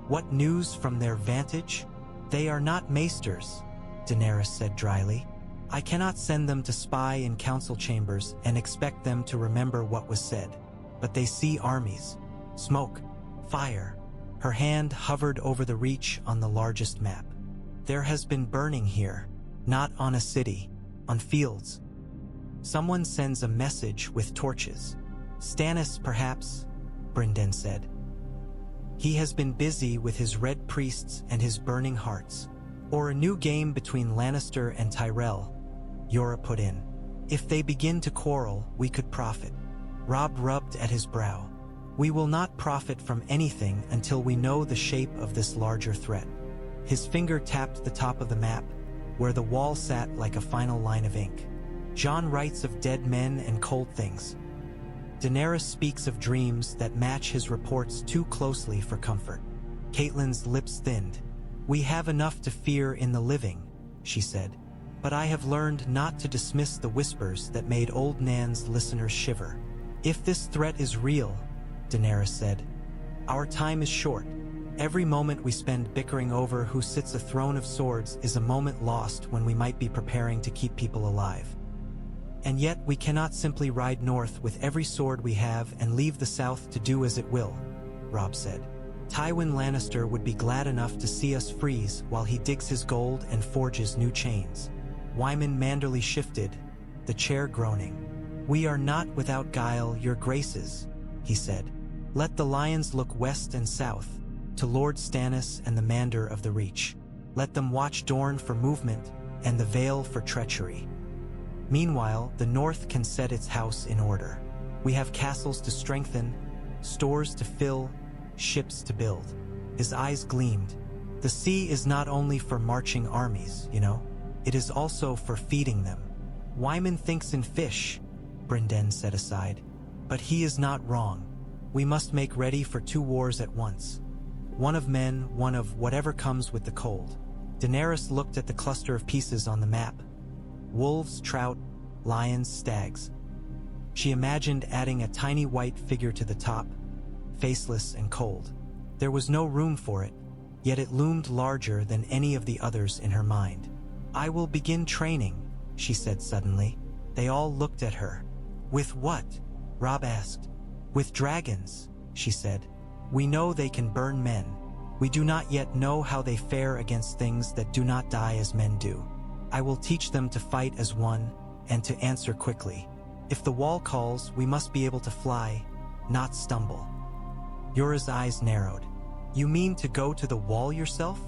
What news from their vantage? They are not maesters, Daenerys said dryly. I cannot send them to spy in council chambers and expect them to remember what was said. But they see armies, smoke, fire. Her hand hovered over the reach on the largest map. There has been burning here, not on a city, on fields. Someone sends a message with torches. Stannis, perhaps, Brynden said. He has been busy with his red priests and his burning hearts. Or a new game between Lannister and Tyrell, Jeor put in. If they begin to quarrel, we could profit. Robb rubbed at his brow. We will not profit from anything until we know the shape of this larger threat. His finger tapped the top of the map, where the wall sat like a final line of ink. Jon writes of dead men and cold things. Daenerys speaks of dreams that match his reports too closely for comfort. Catelyn's lips thinned. We have enough to fear in the living, she said. But I have learned not to dismiss the whispers that made old Nan's listeners shiver. If this threat is real, Daenerys said, our time is short. Every moment we spend bickering over who sits a throne of swords is a moment lost when we might be preparing to keep people alive. And yet we cannot simply ride north with every sword we have and leave the south to do as it will, Robb said. Tywin Lannister would be glad enough to see us freeze while he digs his gold and forges new chains. Wyman manderly shifted, the chair groaning. We are not without guile, your graces, he said. Let the lions look west and south, to Lord Stannis and the Mander of the Reach. Let them watch Dorne for movement and the Vale for treachery. Meanwhile, the north can set its house in order. We have castles to strengthen, stores to fill, ships to build. His eyes gleamed. The sea is not only for marching armies, you know. It is also for feeding them. Wyman thinks in fish, Brynden said aside. But he is not wrong. We must make ready for 2 wars at once. One of men, one of whatever comes with the cold. Daenerys looked at the cluster of pieces on the map. Wolves, trout, lions, stags. She imagined adding a tiny white figure to the top, faceless and cold. There was no room for it, yet it loomed larger than any of the others in her mind. I will begin training, she said suddenly. They all looked at her. With what? Robb asked. With dragons, she said. We know they can burn men. We do not yet know how they fare against things that do not die as men do. I will teach them to fight as one and to answer quickly. If the wall calls, we must be able to fly, not stumble. Jorah's eyes narrowed. You mean to go to the wall yourself?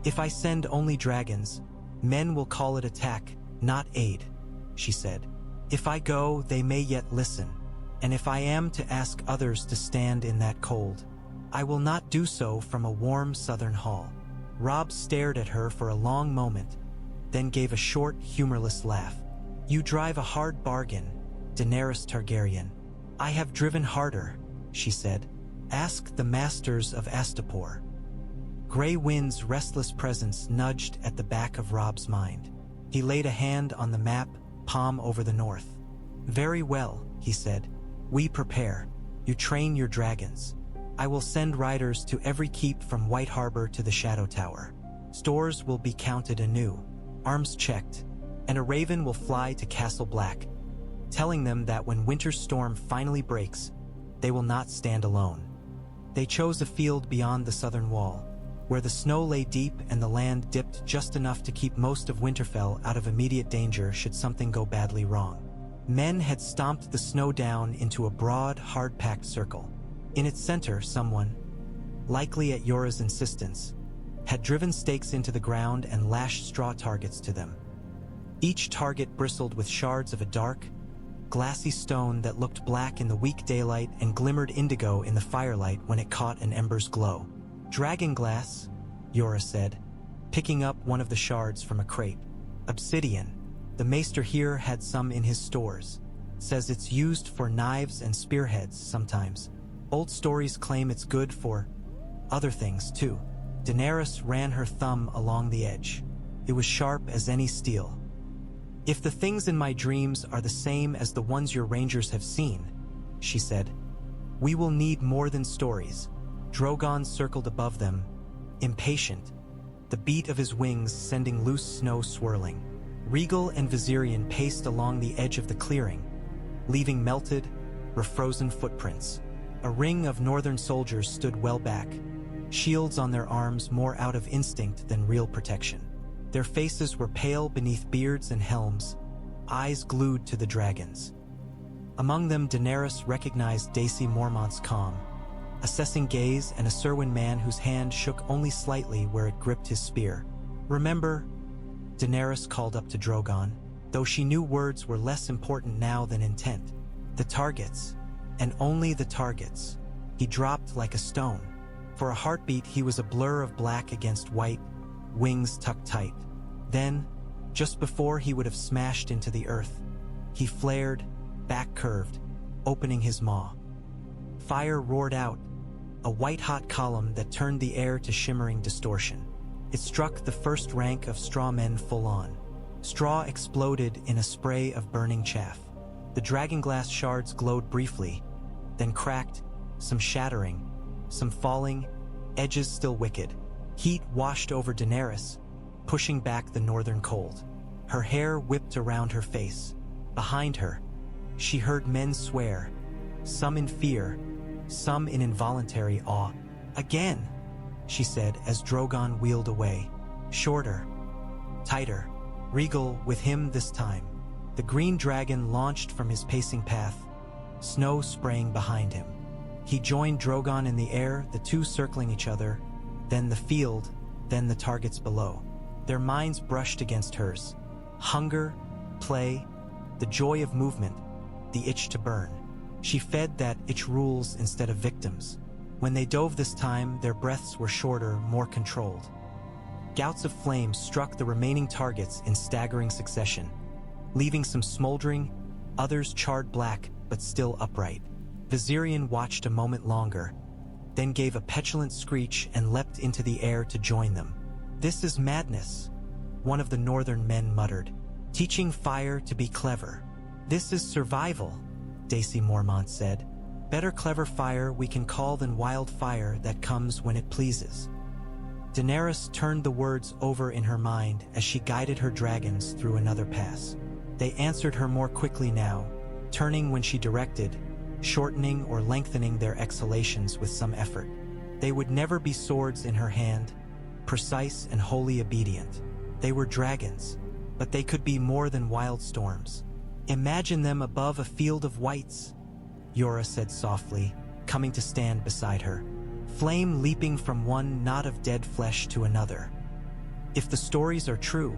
If I send only dragons, men will call it attack, not aid, she said. If I go, they may yet listen. And if I am to ask others to stand in that cold, I will not do so from a warm southern hall. Robb stared at her for a long moment, then gave a short, humorless laugh. You drive a hard bargain, Daenerys Targaryen. I have driven harder, she said. Ask the Maesters of Astapor. Grey Wind's restless presence nudged at the back of Robb's mind. He laid a hand on the map, palm over the north. Very well, he said. We prepare. You train your dragons. I will send riders to every keep from White Harbor to the Shadow Tower. Stores will be counted anew, arms checked, and a raven will fly to Castle Black, telling them that when winter's storm finally breaks, they will not stand alone. They chose a field beyond the southern wall, where the snow lay deep and the land dipped just enough to keep most of Winterfell out of immediate danger should something go badly wrong. Men had stomped the snow down into a broad, hard-packed circle. In its center, someone, likely at Jorah's insistence, had driven stakes into the ground and lashed straw targets to them. Each target bristled with shards of a dark, glassy stone that looked black in the weak daylight and glimmered indigo in the firelight when it caught an ember's glow. Dragonglass, Jorah said, picking up one of the shards from a crate. Obsidian. The Maester here had some in his stores. Says it's used for knives and spearheads sometimes. Old stories claim it's good for other things too. Daenerys ran her thumb along the edge. It was sharp as any steel. If the things in my dreams are the same as the ones your rangers have seen, she said, we will need more than stories. Drogon circled above them, impatient, the beat of his wings sending loose snow swirling. Rhaegal and Viserion paced along the edge of the clearing, leaving melted, refrozen footprints. A ring of northern soldiers stood well back, shields on their arms more out of instinct than real protection. Their faces were pale beneath beards and helms, eyes glued to the dragons. Among them, Daenerys recognized Daisy Mormont's calm, assessing gaze, and a Cerwyn man whose hand shook only slightly where it gripped his spear. "Remember," Daenerys called up to Drogon, though she knew words were less important now than intent. "The targets, and only the targets." He dropped like a stone. For a heartbeat, he was a blur of black against white, wings tucked tight. Then, just before he would have smashed into the earth, he flared, back curved, opening his maw. Fire roared out, a white-hot column that turned the air to shimmering distortion. It struck the first rank of straw men full on. Straw exploded in a spray of burning chaff. The dragonglass shards glowed briefly, then cracked, some shattering, some falling, edges still wicked. Heat washed over Daenerys, pushing back the northern cold. Her hair whipped around her face. Behind her, she heard men swear, some in fear, some in involuntary awe. "Again," she said as Drogon wheeled away. Shorter, tighter, Rhaegal with him this time. The green dragon launched from his pacing path, snow spraying behind him. He joined Drogon in the air, the two circling each other, then the field, then the targets below. Their minds brushed against hers. Hunger, play, the joy of movement, the itch to burn. She fed that itch rules instead of victims. When they dove this time, their breaths were shorter, more controlled. Gouts of flame struck the remaining targets in staggering succession, leaving some smoldering, others charred black but still upright. Viserion watched a moment longer, then gave a petulant screech and leapt into the air to join them. "This is madness," one of the northern men muttered, "teaching fire to be clever." "This is survival," Daisy Mormont said. "Better clever fire we can call than wild fire that comes when it pleases." Daenerys turned the words over in her mind as she guided her dragons through another pass. They answered her more quickly now, turning when she directed, shortening or lengthening their exhalations with some effort. They would never be swords in her hand, precise and wholly obedient. They were dragons, but they could be more than wild storms. "Imagine them above a field of whites," Jeor said softly, coming to stand beside her. "Flame leaping from one knot of dead flesh to another. If the stories are true,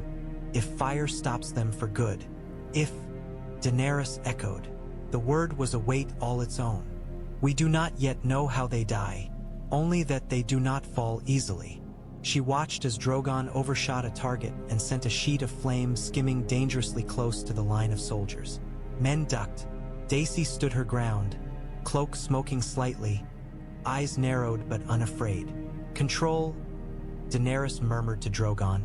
if fire stops them for good, if..." Daenerys echoed. The word was a weight all its own. "We do not yet know how they die, only that they do not fall easily." She watched as Drogon overshot a target and sent a sheet of flame skimming dangerously close to the line of soldiers. Men ducked. Daisy stood her ground, cloak smoking slightly, eyes narrowed but unafraid. "Control," Daenerys murmured to Drogon,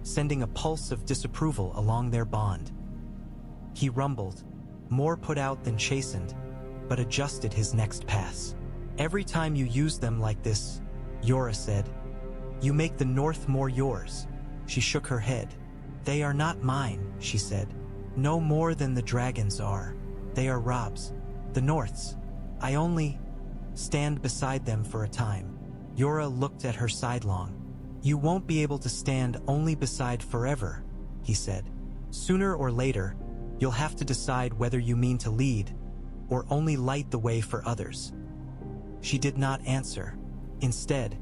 sending a pulse of disapproval along their bond. He rumbled, more put out than chastened, but adjusted his next pass. "Every time you use them like this," Jeor said, "you make the North more yours." She shook her head. "They are not mine," she said. "No more than the dragons are. They are Robb's, the North's. I only stand beside them for a time." Jeor looked at her sidelong. "You won't be able to stand only beside forever," he said. "Sooner or later, you'll have to decide whether you mean to lead, or only light the way for others." She did not answer. Instead,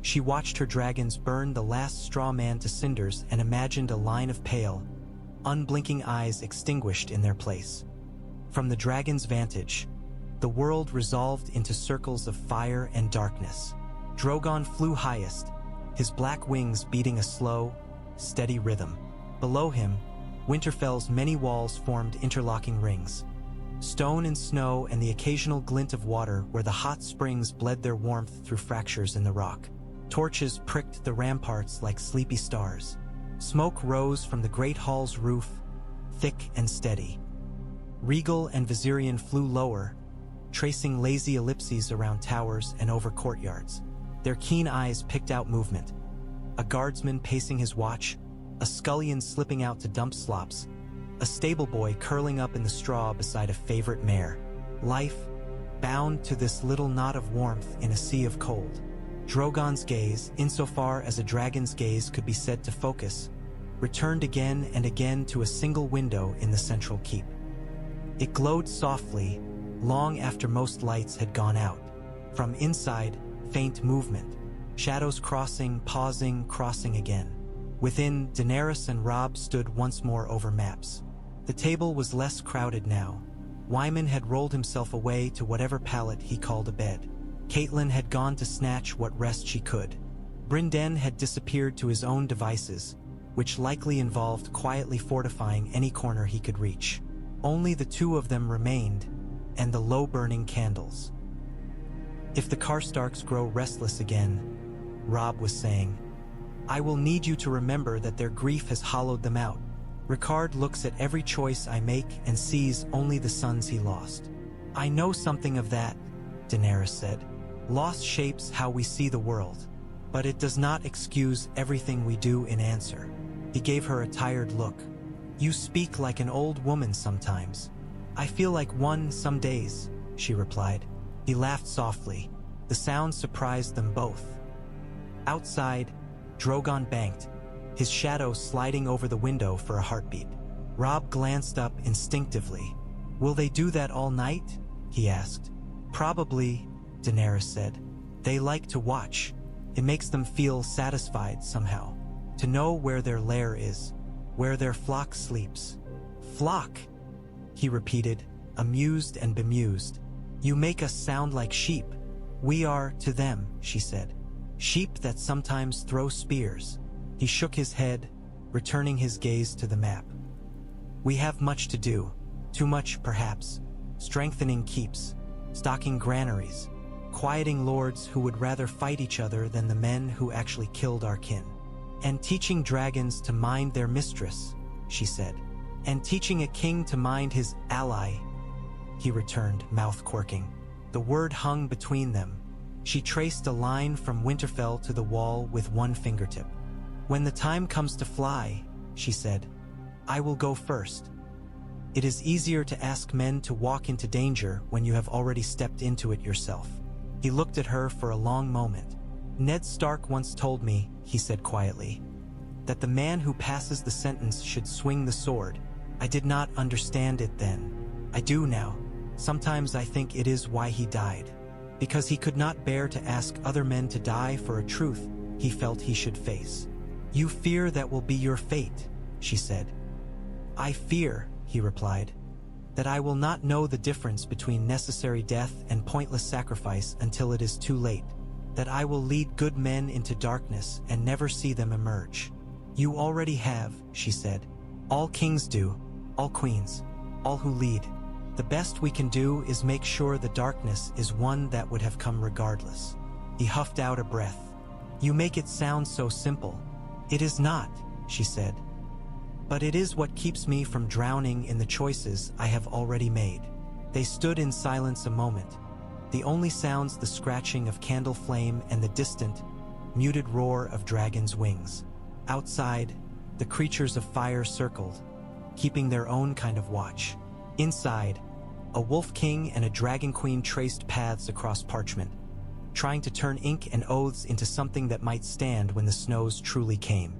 she watched her dragons burn the last straw man to cinders and imagined a line of pale, unblinking eyes extinguished in their place. From the dragon's vantage, the world resolved into circles of fire and darkness. Drogon flew highest, his black wings beating a slow, steady rhythm. Below him, Winterfell's many walls formed interlocking rings. Stone and snow and the occasional glint of water where the hot springs bled their warmth through fractures in the rock. Torches pricked the ramparts like sleepy stars. Smoke rose from the great hall's roof, thick and steady. Rhaegal and Viserion flew lower, tracing lazy ellipses around towers and over courtyards. Their keen eyes picked out movement. A guardsman pacing his watch, a scullion slipping out to dump slops, a stable boy curling up in the straw beside a favorite mare. Life, bound to this little knot of warmth in a sea of cold. Drogon's gaze, insofar as a dragon's gaze could be said to focus, returned again and again to a single window in the central keep. It glowed softly, long after most lights had gone out. From inside, faint movement. Shadows crossing, pausing, crossing again. Within, Daenerys and Robb stood once more over maps. The table was less crowded now. Wyman had rolled himself away to whatever pallet he called a bed. Catelyn had gone to snatch what rest she could. Brynden had disappeared to his own devices, which likely involved quietly fortifying any corner he could reach. Only the two of them remained, and the low-burning candles. "If the Karstarks grow restless again," Robb was saying, "I will need you to remember that their grief has hollowed them out. Ricard looks at every choice I make and sees only the sons he lost." "I know something of that," Daenerys said. "Loss shapes how we see the world, but it does not excuse everything we do in answer." He gave her a tired look. "You speak like an old woman sometimes." "I feel like one some days," she replied. He laughed softly. The sound surprised them both. Outside, Drogon banked, his shadow sliding over the window for a heartbeat. Robb glanced up instinctively. "Will they do that all night?" he asked. "Probably," Daenerys said. "They like to watch. It makes them feel satisfied somehow. To know where their lair is, where their flock sleeps." "Flock," he repeated, amused and bemused. "You make us sound like sheep." "We are to them," she said. "Sheep that sometimes throw spears." He shook his head, returning his gaze to the map. "We have much to do. Too much, perhaps. Strengthening keeps, stocking granaries, quieting lords who would rather fight each other than the men who actually killed our kin. And teaching dragons to mind their mistress," she said. "And teaching a king to mind his ally," he returned, mouth quirking. The word hung between them. She traced a line from Winterfell to the wall with one fingertip. "When the time comes to fly," she said, "I will go first. It is easier to ask men to walk into danger when you have already stepped into it yourself." He looked at her for a long moment. "Ned Stark once told me," he said quietly, "that the man who passes the sentence should swing the sword. I did not understand it then. I do now. Sometimes I think it is why he died. Because he could not bear to ask other men to die for a truth he felt he should face." "You fear that will be your fate," she said. "I fear," he replied, "that I will not know the difference between necessary death and pointless sacrifice until it is too late. That I will lead good men into darkness and never see them emerge." "You already have," she said. "All kings do, all queens, all who lead. The best we can do is make sure the darkness is one that would have come regardless." He huffed out a breath. "You make it sound so simple." "It is not," she said. "But it is what keeps me from drowning in the choices I have already made." They stood in silence a moment. The only sounds the scratching of candle flame and the distant, muted roar of dragons' wings. Outside, the creatures of fire circled, keeping their own kind of watch. Inside, a wolf king and a dragon queen traced paths across parchment, trying to turn ink and oaths into something that might stand when the snows truly came.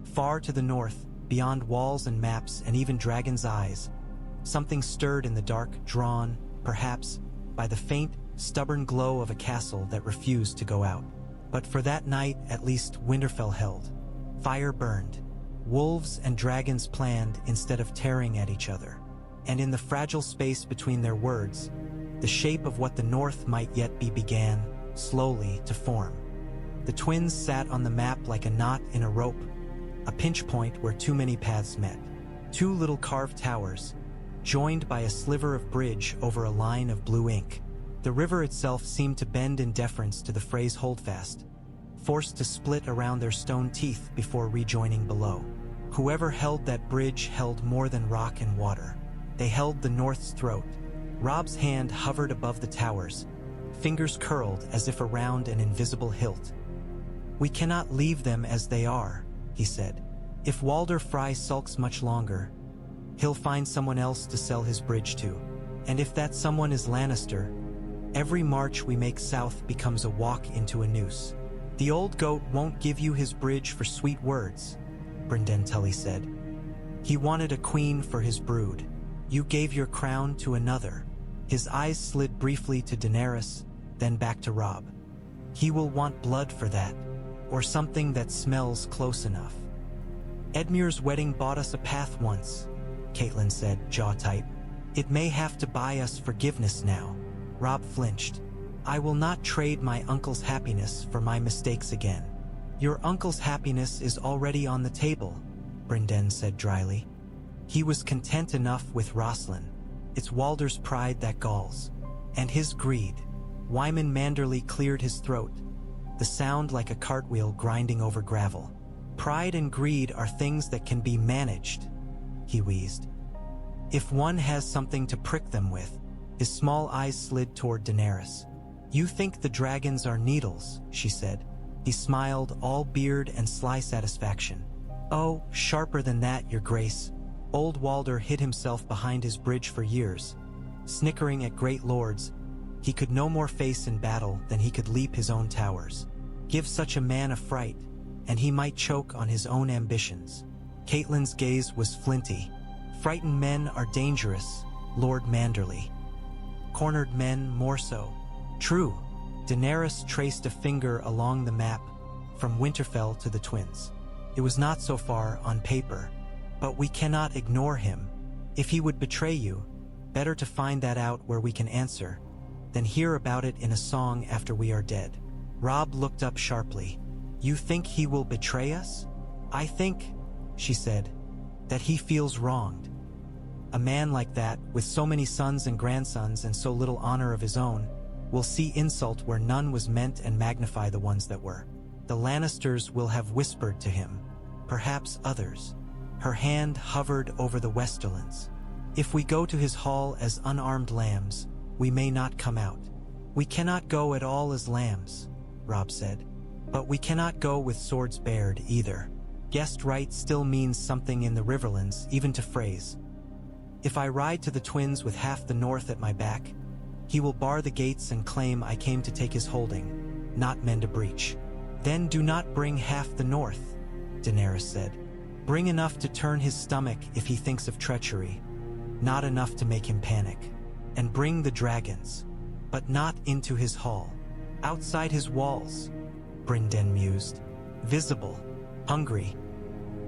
Far to the north, beyond walls and maps and even dragons' eyes, something stirred in the dark, drawn, perhaps, by the faint, stubborn glow of a castle that refused to go out. But for that night, at least, Winterfell held. Fire burned. Wolves and dragons planned instead of tearing at each other. And in the fragile space between their words, the shape of what the north might yet be began, slowly, to form. The twins sat on the map like a knot in a rope, a pinch point where too many paths met. Two little carved towers, joined by a sliver of bridge over a line of blue ink. The river itself seemed to bend in deference to the Frey's holdfast, forced to split around their stone teeth before rejoining below. Whoever held that bridge held more than rock and water. They held the North's throat. Robb's hand hovered above the towers, fingers curled as if around an invisible hilt. "We cannot leave them as they are," he said. "If Walder Frey sulks much longer, he'll find someone else to sell his bridge to. And if that someone is Lannister, every march we make south becomes a walk into a noose. The old goat won't give you his bridge for sweet words," Brynden Tully said. "He wanted a queen for his brood. You gave your crown to another." His eyes slid briefly to Daenerys, then back to Robb. "He will want blood for that, or something that smells close enough." "Edmure's wedding bought us a path once," Catelyn said, jaw tight. "It may have to buy us forgiveness now." Robb flinched. "I will not trade my uncle's happiness for my mistakes again." "Your uncle's happiness is already on the table," Brynden said dryly. "He was content enough with Rosslyn. It's Walder's pride that galls. And his greed." Wyman Manderly cleared his throat, the sound like a cartwheel grinding over gravel. "Pride and greed are things that can be managed," he wheezed. "If one has something to prick them with." His small eyes slid toward Daenerys. "You think the dragons are needles," she said. He smiled, all beard and sly satisfaction. "Oh, sharper than that, your grace." Old Walder hid himself behind his bridge for years, snickering at great lords. He could no more face in battle than he could leap his own towers. Give such a man a fright, and he might choke on his own ambitions. Catelyn's gaze was flinty. "Frightened men are dangerous, Lord Manderly. Cornered men more so." "True." Daenerys traced a finger along the map, from Winterfell to the Twins. "It was not so far on paper. But we cannot ignore him. If he would betray you, better to find that out where we can answer, than hear about it in a song after we are dead." Robb looked up sharply. "You think he will betray us?" "I think," she said, "that he feels wronged. A man like that, with so many sons and grandsons and so little honor of his own, will see insult where none was meant and magnify the ones that were. The Lannisters will have whispered to him, perhaps others." Her hand hovered over the Westerlands. "If we go to his hall as unarmed lambs, we may not come out." "We cannot go at all as lambs," Robb said. "But we cannot go with swords bared either. Guest right still means something in the Riverlands, even to Freys. If I ride to the Twins with half the north at my back, he will bar the gates and claim I came to take his holding, not mend a breach." "Then do not bring half the north," Daenerys said. "Bring enough to turn his stomach if he thinks of treachery, not enough to make him panic. And bring the dragons, but not into his hall. Outside his walls," Brynden mused. "Visible, hungry.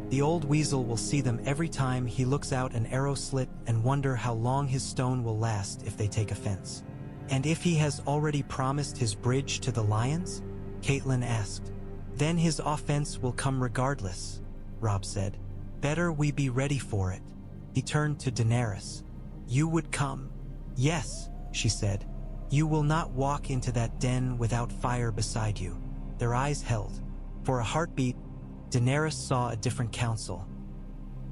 The old weasel will see them every time he looks out an arrow slit and wonder how long his stone will last if they take offense." "And if he has already promised his bridge to the lions?" Catelyn asked. "Then his offense will come regardless," Robb said. "Better we be ready for it." He turned to Daenerys. "You would come?" "Yes," she said. "You will not walk into that den without fire beside you." Their eyes held. For a heartbeat, Daenerys saw a different council.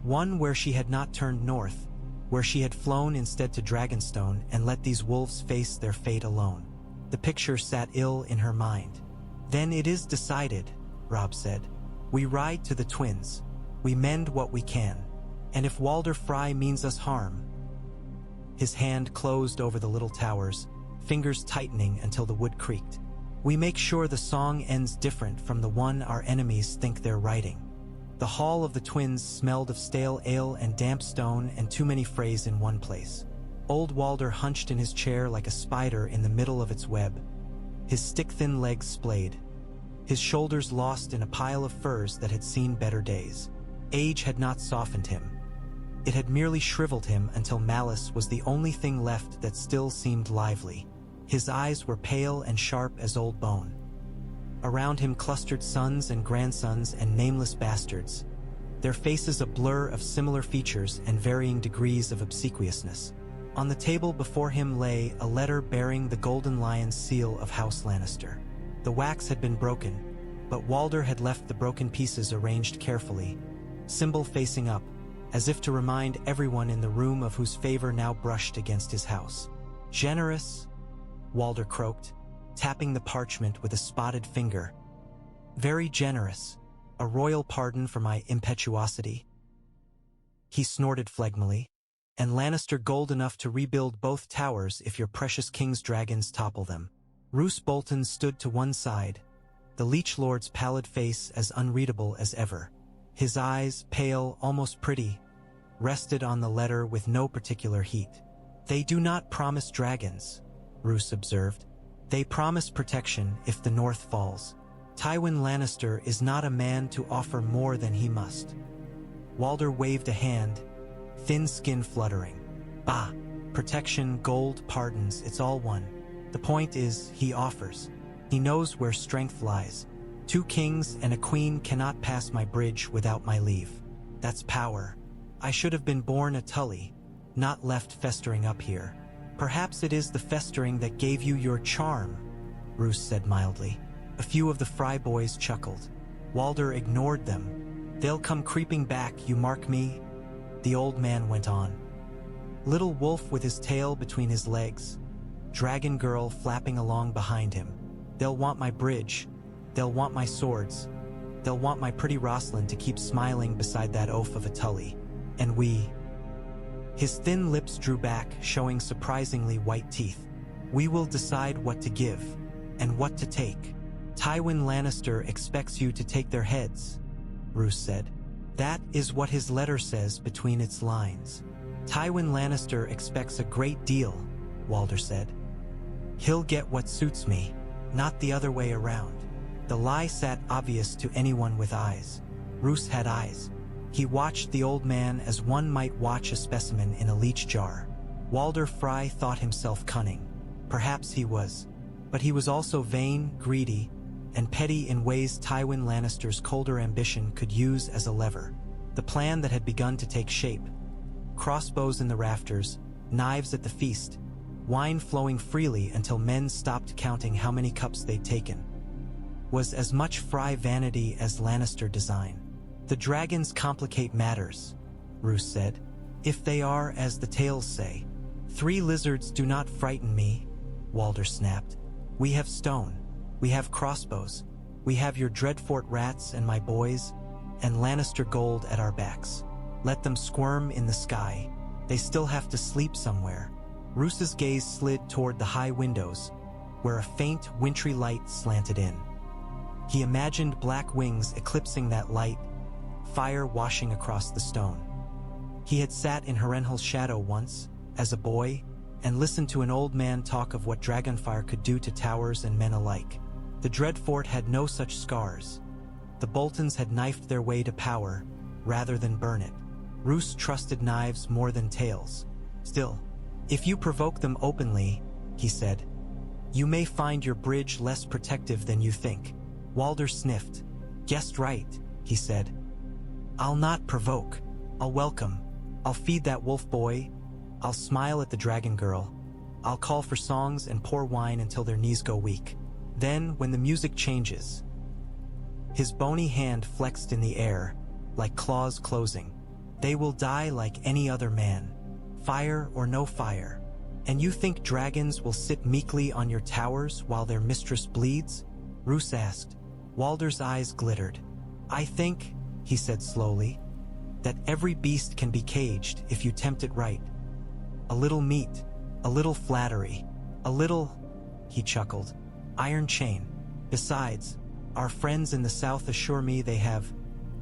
One where she had not turned north, where she had flown instead to Dragonstone and let these wolves face their fate alone. The picture sat ill in her mind. "Then it is decided," Robb said. "We ride to the Twins. We mend what we can. And if Walder Frey means us harm..." His hand closed over the little towers, fingers tightening until the wood creaked. "We make sure the song ends different from the one our enemies think they're writing." The hall of the Twins smelled of stale ale and damp stone and too many Freys in one place. Old Walder hunched in his chair like a spider in the middle of its web, his stick-thin legs splayed, his shoulders lost in a pile of furs that had seen better days. Age had not softened him. It had merely shriveled him until malice was the only thing left that still seemed lively. His eyes were pale and sharp as old bone. Around him clustered sons and grandsons and nameless bastards, their faces a blur of similar features and varying degrees of obsequiousness. On the table before him lay a letter bearing the Golden Lion's seal of House Lannister. The wax had been broken, but Walder had left the broken pieces arranged carefully, symbol facing up, as if to remind everyone in the room of whose favor now brushed against his house. "Generous," Walder croaked. tapping the parchment with a spotted finger. "Very generous. A royal pardon for my impetuosity." He snorted phlegmily. "And Lannister gold enough to rebuild both towers if your precious king's dragons topple them." Roose Bolton stood to one side, the Leech Lord's pallid face as unreadable as ever. His eyes, pale, almost pretty, rested on the letter with no particular heat. "They do not promise dragons," Roose observed. "They promise protection if the North falls. Tywin Lannister is not a man to offer more than he must." Walder waved a hand, thin skin fluttering. "Bah, protection, gold, pardons, it's all one. The point is, he offers. He knows where strength lies. 2 kings and a queen cannot pass my bridge without my leave. That's power. I should have been born a Tully, not left festering up here." "Perhaps it is the festering that gave you your charm," Roose said mildly. A few of the Frey boys chuckled. Walder ignored them. "They'll come creeping back, you mark me," the old man went on. "Little wolf with his tail between his legs, dragon girl flapping along behind him. They'll want my bridge. They'll want my swords. They'll want my pretty Rosalind to keep smiling beside that oaf of a Tully. And we—" His thin lips drew back, showing surprisingly white teeth. "We will decide what to give, and what to take. Tywin Lannister expects you to take their heads," Roose said. "That is what his letter says between its lines." "Tywin Lannister expects a great deal," Walder said. "He'll get what suits me, not the other way around." The lie sat obvious to anyone with eyes. Roose had eyes. He watched the old man as one might watch a specimen in a leech jar. Walder Frey thought himself cunning. Perhaps he was. But he was also vain, greedy, and petty in ways Tywin Lannister's colder ambition could use as a lever. The plan that had begun to take shape, crossbows in the rafters, knives at the feast, wine flowing freely until men stopped counting how many cups they'd taken, was as much Frey vanity as Lannister design. "The dragons complicate matters," Roose said. "If they are as the tales say." 3 lizards do not frighten me," Walder snapped. "We have stone. We have crossbows. We have your Dreadfort rats and my boys, and Lannister gold at our backs. Let them squirm in the sky. They still have to sleep somewhere." Roose's gaze slid toward the high windows, where a faint, wintry light slanted in. He imagined black wings eclipsing that light, fire washing across the stone. He had sat in Harrenhal's shadow once, as a boy, and listened to an old man talk of what Dragonfire could do to towers and men alike. The Dreadfort had no such scars. The Boltons had knifed their way to power, rather than burn it. Roose trusted knives more than tales. "Still, if you provoke them openly," he said, "you may find your bridge less protective than you think." Walder sniffed. "Guessed right," he said. "I'll not provoke. I'll welcome. I'll feed that wolf boy. I'll smile at the dragon girl. I'll call for songs and pour wine until their knees go weak. Then, when the music changes—" His bony hand flexed in the air, like claws closing. "They will die like any other man, fire or no fire. And you think dragons will sit meekly on your towers while their mistress bleeds?" Roose asked. Walder's eyes glittered. "I think," he said slowly, "that every beast can be caged if you tempt it right. A little meat, a little flattery, a little—" he chuckled, "iron chain. Besides, our friends in the south assure me they have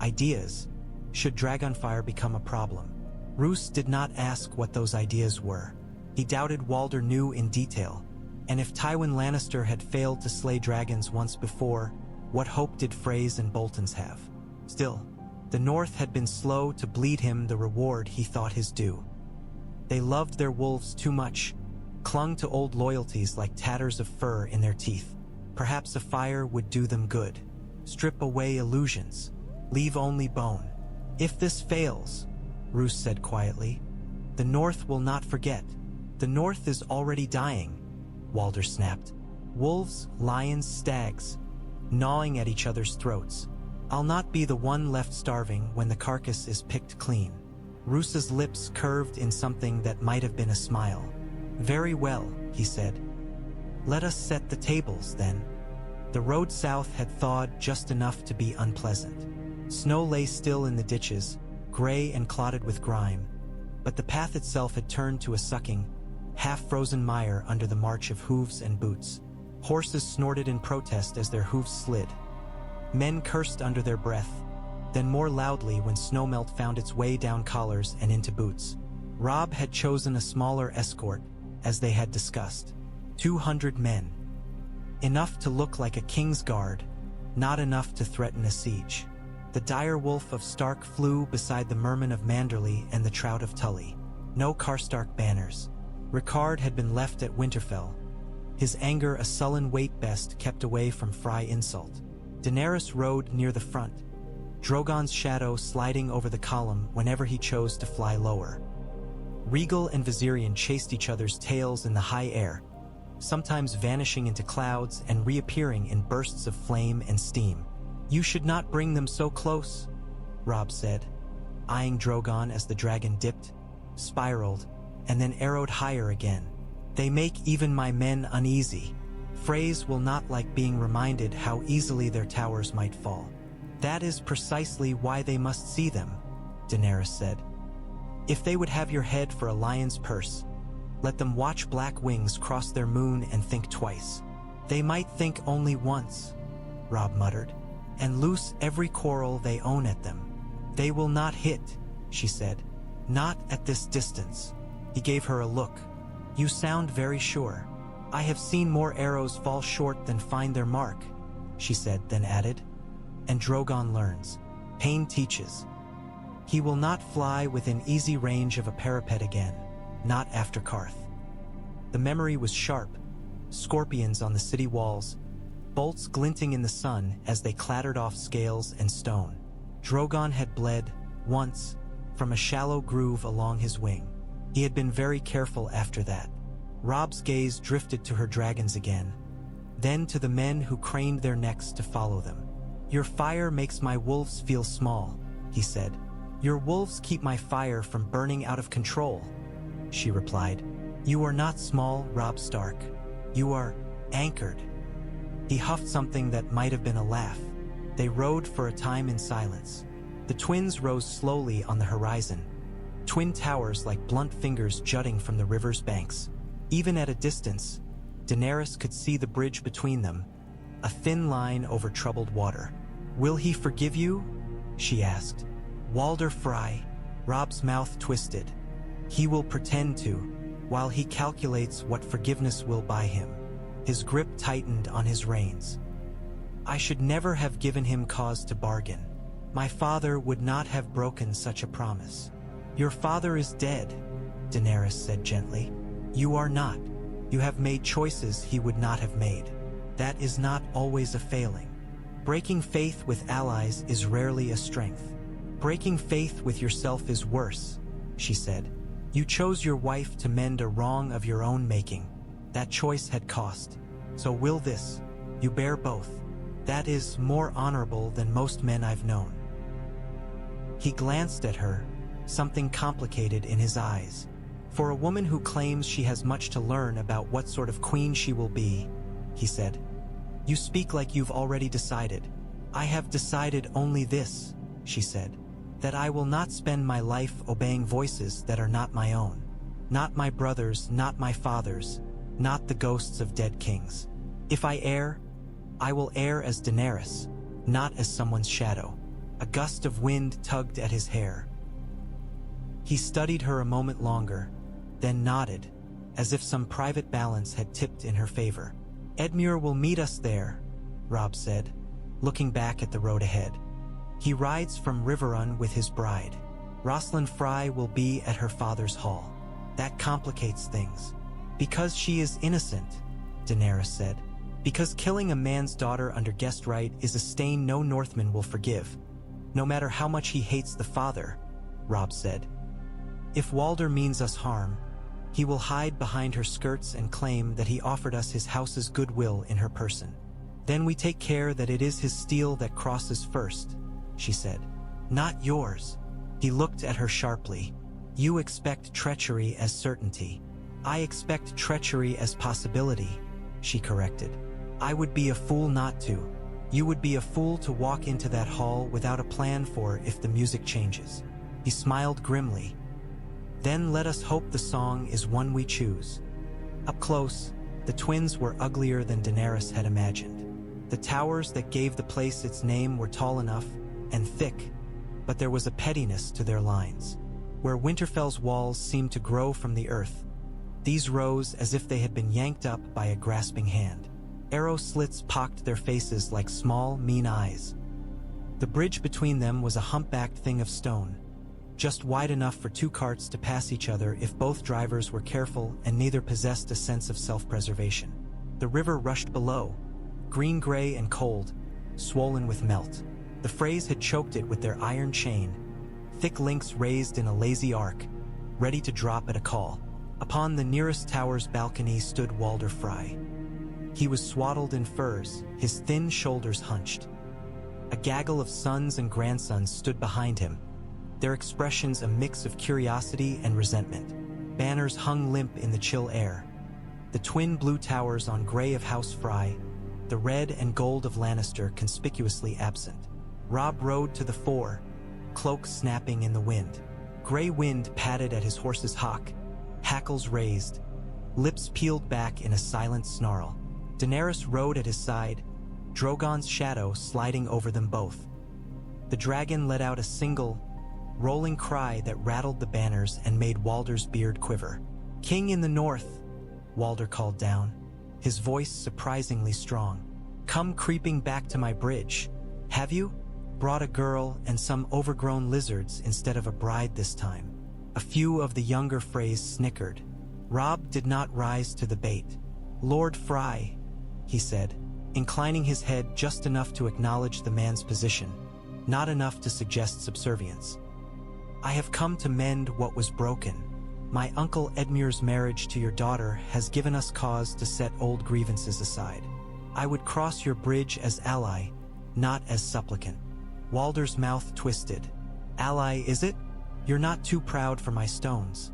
ideas, should Dragonfire become a problem." Roose did not ask what those ideas were. He doubted Walder knew in detail, and if Tywin Lannister had failed to slay dragons once before, what hope did Freys and Boltons have? Still, the North had been slow to bleed him the reward he thought his due. They loved their wolves too much, clung to old loyalties like tatters of fur in their teeth. Perhaps a fire would do them good. Strip away illusions. Leave only bone. "If this fails," Roose said quietly, "the North will not forget. The North is already dying," Walder snapped. "Wolves, lions, stags, gnawing at each other's throats. I'll not be the one left starving when the carcass is picked clean." Roose's lips curved in something that might have been a smile. "Very well," he said. Let us set the tables, then. The road south had thawed just enough to be unpleasant. Snow lay still in the ditches, gray and clotted with grime, but the path itself had turned to a sucking, half-frozen mire under the march of hooves and boots. Horses snorted in protest as their hooves slid. Men cursed under their breath, then more loudly when snowmelt found its way down collars and into boots. Robb had chosen a smaller escort, as they had discussed. 200 men. Enough to look like a king's guard, not enough to threaten a siege. The dire wolf of Stark flew beside the merman of Manderley and the trout of Tully. No Karstark banners. Rickard had been left at Winterfell, his anger a sullen weight best kept away from Frey insult. Daenerys rode near the front, Drogon's shadow sliding over the column whenever he chose to fly lower. Rhaegal and Viserion chased each other's tails in the high air, sometimes vanishing into clouds and reappearing in bursts of flame and steam. "You should not bring them so close," Robb said, eyeing Drogon as the dragon dipped, spiraled, and then arrowed higher again. "They make even my men uneasy. Freys will not like being reminded how easily their towers might fall." "That is precisely why they must see them," Daenerys said. "If they would have your head for a lion's purse, let them watch black wings cross their moon and think twice." "They might think only once," Robb muttered, "and loose every quarrel they own at them." "They will not hit," she said. "Not at this distance." He gave her a look. "You sound very sure." "I have seen more arrows fall short than find their mark," she said, then added, "And Drogon learns. Pain teaches. He will not fly within easy range of a parapet again, not after Karth." The memory was sharp, scorpions on the city walls, bolts glinting in the sun as they clattered off scales and stone. Drogon had bled, once, from a shallow groove along his wing. He had been very careful after that. Robb's gaze drifted to her dragons again, then to the men who craned their necks to follow them. "Your fire makes my wolves feel small," he said. "Your wolves keep my fire from burning out of control," she replied. "You are not small, Robb Stark. You are anchored." He huffed something that might have been a laugh. They rode for a time in silence. The twins rose slowly on the horizon, twin towers like blunt fingers jutting from the river's banks. Even at a distance, Daenerys could see the bridge between them, a thin line over troubled water. "Will he forgive you?" she asked. "Walder Frey," Robb's mouth twisted. "He will pretend to, while he calculates what forgiveness will buy him." His grip tightened on his reins. "I should never have given him cause to bargain. My father would not have broken such a promise." "Your father is dead," Daenerys said gently. "You are not. You have made choices he would not have made. That is not always a failing. Breaking faith with allies is rarely a strength. Breaking faith with yourself is worse," she said. "You chose your wife to mend a wrong of your own making. That choice had cost. So will this. You bear both. That is more honorable than most men I've known." He glanced at her, something complicated in his eyes. "For a woman who claims she has much to learn about what sort of queen she will be," he said, "you speak like you've already decided." "I have decided only this," she said, "that I will not spend my life obeying voices that are not my own. Not my brother's, not my father's, not the ghosts of dead kings. If I err, I will err as Daenerys, not as someone's shadow." A gust of wind tugged at his hair. He studied her a moment longer, then nodded, as if some private balance had tipped in her favor. "Edmure will meet us there," Robb said, looking back at the road ahead. "He rides from Riverrun with his bride. Rosalind Frey will be at her father's hall. That complicates things." "Because she is innocent," Daenerys said. "Because killing a man's daughter under guest right is a stain no Northman will forgive, no matter how much he hates the father," Robb said. "If Walder means us harm, he will hide behind her skirts and claim that he offered us his house's goodwill in her person. Then we take care that it is his steel that crosses first," she said. "Not yours." He looked at her sharply. "You expect treachery as certainty. I expect treachery as possibility." she corrected. I would be a fool not to. You would be a fool to walk into that hall without a plan for if the music changes. He smiled grimly. Then let us hope the song is one we choose. Up close, the twins were uglier than Daenerys had imagined. The towers that gave the place its name were tall enough and thick, but there was a pettiness to their lines. Where Winterfell's walls seemed to grow from the earth, these rose as if they had been yanked up by a grasping hand. Arrow slits pocked their faces like small, mean eyes. The bridge between them was a humpbacked thing of stone, just wide enough for two carts to pass each other if both drivers were careful and neither possessed a sense of self-preservation. The river rushed below, green-gray and cold, swollen with melt. The Freys had choked it with their iron chain, thick links raised in a lazy arc, ready to drop at a call. Upon the nearest tower's balcony stood Walder Frey. He was swaddled in furs, his thin shoulders hunched. A gaggle of sons and grandsons stood behind him, their expressions a mix of curiosity and resentment. Banners hung limp in the chill air. The twin blue towers on gray of House Frey, the red and gold of Lannister conspicuously absent. Robb rode to the fore, cloak snapping in the wind. Gray wind patted at his horse's hock, hackles raised, lips peeled back in a silent snarl. Daenerys rode at his side, Drogon's shadow sliding over them both. The dragon let out a single, rolling cry that rattled the banners and made Walder's beard quiver. "King in the north," Walder called down, his voice surprisingly strong. "Come creeping back to my bridge. Have you? Brought a girl and some overgrown lizards instead of a bride this time." A few of the younger Freys snickered. Robb did not rise to the bait. "Lord Frey," he said, inclining his head just enough to acknowledge the man's position, not enough to suggest subservience. "I have come to mend what was broken. My uncle Edmure's marriage to your daughter has given us cause to set old grievances aside. I would cross your bridge as ally, not as supplicant." Walder's mouth twisted. "Ally, is it? You're not too proud for my stones.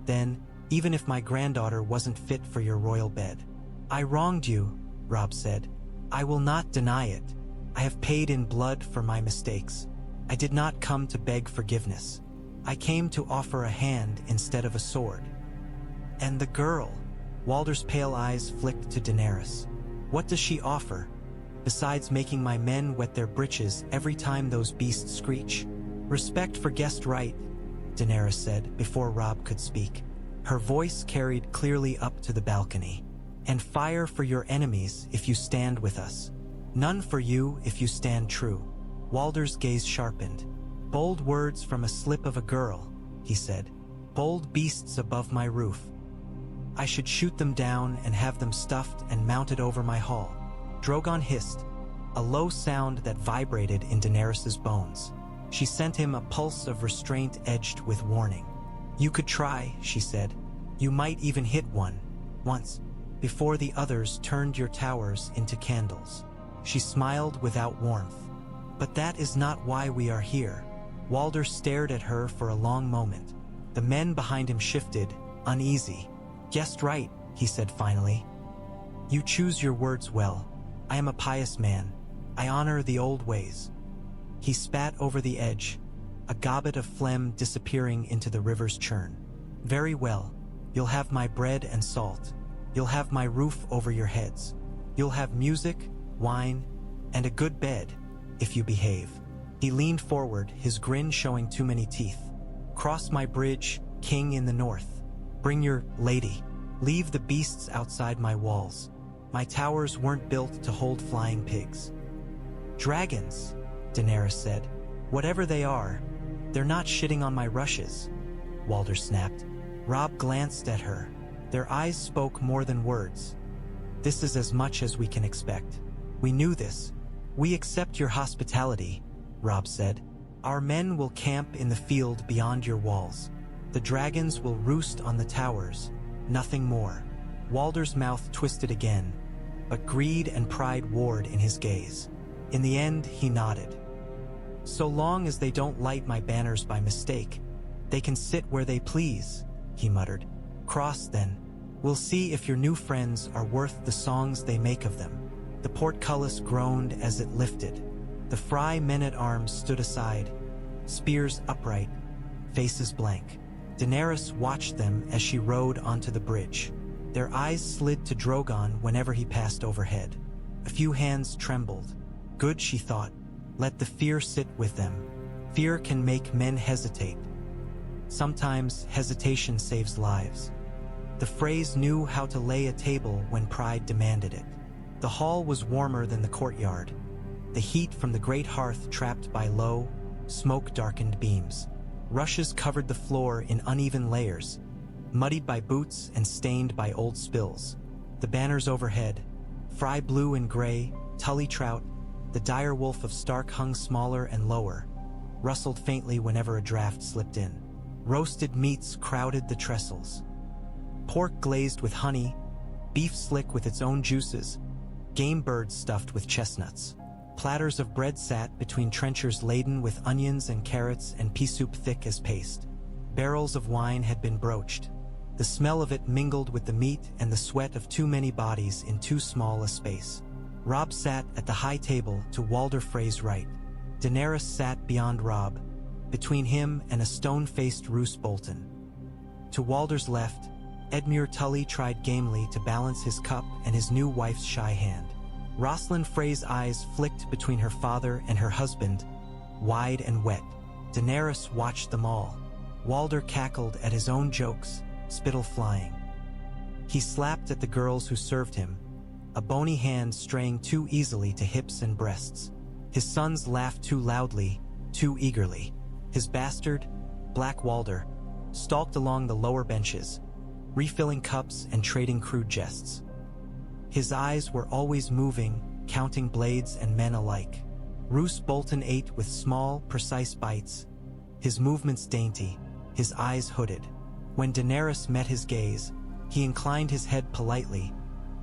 Then, even if my granddaughter wasn't fit for your royal bed." "I wronged you," Robb said. "I will not deny it. I have paid in blood for my mistakes. I did not come to beg forgiveness. I came to offer a hand instead of a sword." "And the girl?" Walder's pale eyes flicked to Daenerys. "What does she offer, besides making my men wet their breeches every time those beasts screech?" "Respect for guest right," Daenerys said before Robb could speak. Her voice carried clearly up to the balcony. "And fire for your enemies if you stand with us. None for you if you stand true." Walder's gaze sharpened. "Bold words from a slip of a girl," he said. "Bold beasts above my roof. I should shoot them down and have them stuffed and mounted over my hall." Drogon hissed, a low sound that vibrated in Daenerys's bones. She sent him a pulse of restraint edged with warning. "You could try," she said. "You might even hit one, once, before the others turned your towers into candles." She smiled without warmth. "But that is not why we are here." Walder stared at her for a long moment. The men behind him shifted, uneasy. "Guessed right," he said finally. "You choose your words well. I am a pious man. I honor the old ways." He spat over the edge, a gobbet of phlegm disappearing into the river's churn. "Very well. You'll have my bread and salt. You'll have my roof over your heads. You'll have music, wine, and a good bed, if you behave." He leaned forward, his grin showing too many teeth. "Cross my bridge, king in the north. Bring your lady. Leave the beasts outside my walls. My towers weren't built to hold flying pigs." "Dragons," Daenerys said. "Whatever they are, they're not shitting on my rushes," Walder snapped. Robb glanced at her. Their eyes spoke more than words. "This is as much as we can expect. We knew this. We accept your hospitality," Robb said. "Our men will camp in the field beyond your walls. The dragons will roost on the towers, nothing more." Walder's mouth twisted again, but greed and pride warred in his gaze. In the end, he nodded. "So long as they don't light my banners by mistake, they can sit where they please," he muttered. "Cross then. We'll see if your new friends are worth the songs they make of them. The portcullis groaned as it lifted. The Frey men-at-arms stood aside, spears upright, faces blank. Daenerys watched them as she rode onto the bridge. Their eyes slid to Drogon whenever he passed overhead. A few hands trembled. Good, she thought. Let the fear sit with them. Fear can make men hesitate. Sometimes hesitation saves lives. The Freys knew how to lay a table when pride demanded it. The hall was warmer than the courtyard. The heat from the great hearth trapped by low, smoke-darkened beams. Rushes covered the floor in uneven layers, muddied by boots and stained by old spills. The banners overhead, Frey blue and gray, Tully trout, the dire wolf of Stark hung smaller and lower, rustled faintly whenever a draft slipped in. Roasted meats crowded the trestles. Pork glazed with honey, beef slick with its own juices, game birds stuffed with chestnuts. Platters of bread sat between trenchers laden with onions and carrots and pea soup thick as paste. Barrels of wine had been broached. The smell of it mingled with the meat and the sweat of too many bodies in too small a space. Robb sat at the high table to Walder Frey's right. Daenerys sat beyond Robb, between him and a stone-faced Roose Bolton. To Walder's left, Edmure Tully tried gamely to balance his cup and his new wife's shy hand. Rosalind Frey's eyes flicked between her father and her husband, wide and wet. Daenerys watched them all. Walder cackled at his own jokes, spittle flying. He slapped at the girls who served him, a bony hand straying too easily to hips and breasts. His sons laughed too loudly, too eagerly. His bastard, Black Walder, stalked along the lower benches, refilling cups and trading crude jests. His eyes were always moving, counting blades and men alike. Roose Bolton ate with small, precise bites, his movements dainty, his eyes hooded. When Daenerys met his gaze, he inclined his head politely,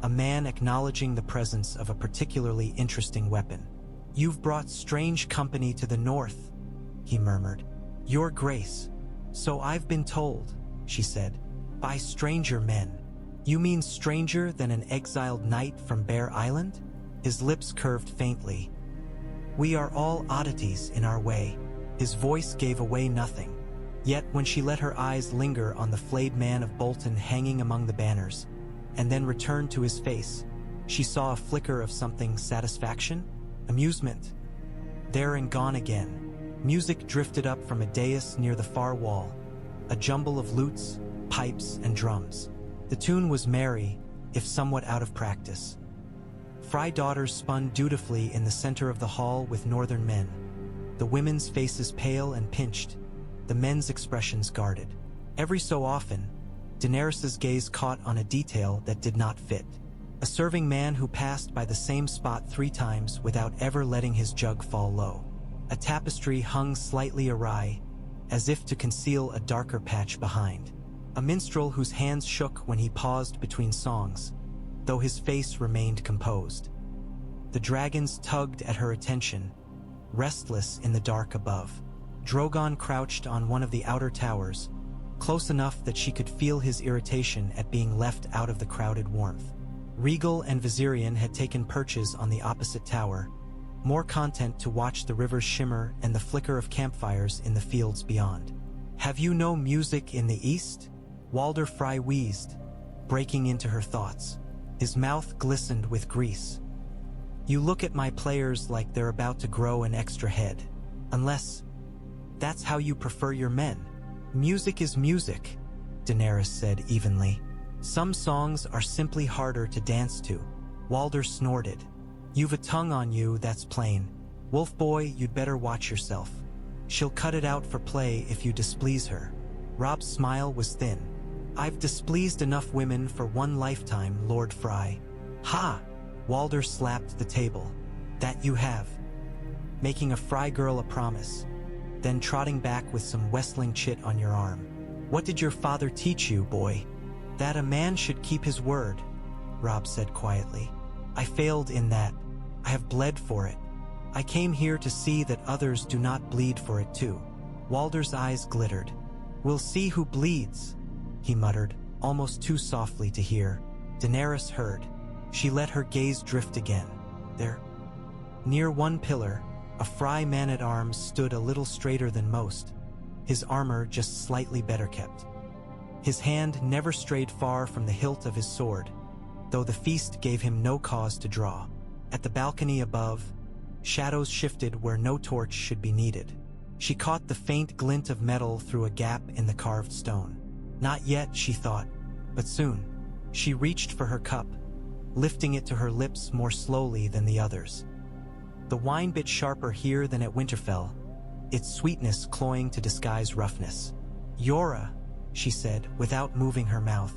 a man acknowledging the presence of a particularly interesting weapon. "You've brought strange company to the north," he murmured. "Your Grace." "So I've been told," she said. "By stranger men." "You mean stranger than an exiled knight from Bear Island?" His lips curved faintly. "We are all oddities in our way." His voice gave away nothing. Yet when she let her eyes linger on the flayed man of Bolton hanging among the banners, and then returned to his face, she saw a flicker of something: satisfaction? Amusement? There and gone again. Music drifted up from a dais near the far wall, a jumble of lutes, pipes, and drums. The tune was merry, if somewhat out of practice. Frey daughters spun dutifully in the center of the hall with northern men, the women's faces pale and pinched, the men's expressions guarded. Every so often, Daenerys's gaze caught on a detail that did not fit. A serving man who passed by the same spot 3 times without ever letting his jug fall low. A tapestry hung slightly awry, as if to conceal a darker patch behind. A minstrel whose hands shook when he paused between songs, though his face remained composed. The dragons tugged at her attention, restless in the dark above. Drogon crouched on one of the outer towers, close enough that she could feel his irritation at being left out of the crowded warmth. Rhaegal and Viserion had taken perches on the opposite tower, more content to watch the river's shimmer and the flicker of campfires in the fields beyond. "Have you no music in the east?" Walder Frey wheezed, breaking into her thoughts. His mouth glistened with grease. "You look at my players like they're about to grow an extra head. Unless that's how you prefer your men." "Music is music," Daenerys said evenly. "Some songs are simply harder to dance to." Walder snorted. "You've a tongue on you, that's plain. Wolf boy, you'd better watch yourself. She'll cut it out for play if you displease her." Robb's smile was thin. "I've displeased enough women for one lifetime, Lord Frey." "Ha!" Walder slapped the table. "That you have. Making a Frey girl a promise, then trotting back with some Westling chit on your arm. What did your father teach you, boy?" "That a man should keep his word," Robb said quietly. "I failed in that. I have bled for it. I came here to see that others do not bleed for it too." Walder's eyes glittered. "We'll see who bleeds," he muttered. almost too softly to hear. Daenerys heard. She let her gaze drift again. There, near one pillar, a Frey man-at-arms stood a little straighter than most, his armor just slightly better kept. His hand never strayed far from the hilt of his sword, though the feast gave him no cause to draw. At the balcony above, shadows shifted where no torch should be needed. She caught the faint glint of metal through a gap in the carved stone. Not yet, she thought, but soon. She reached for her cup, lifting it to her lips more slowly than the others. The wine bit sharper here than at Winterfell, its sweetness cloying to disguise roughness. "Yora," she said, without moving her mouth.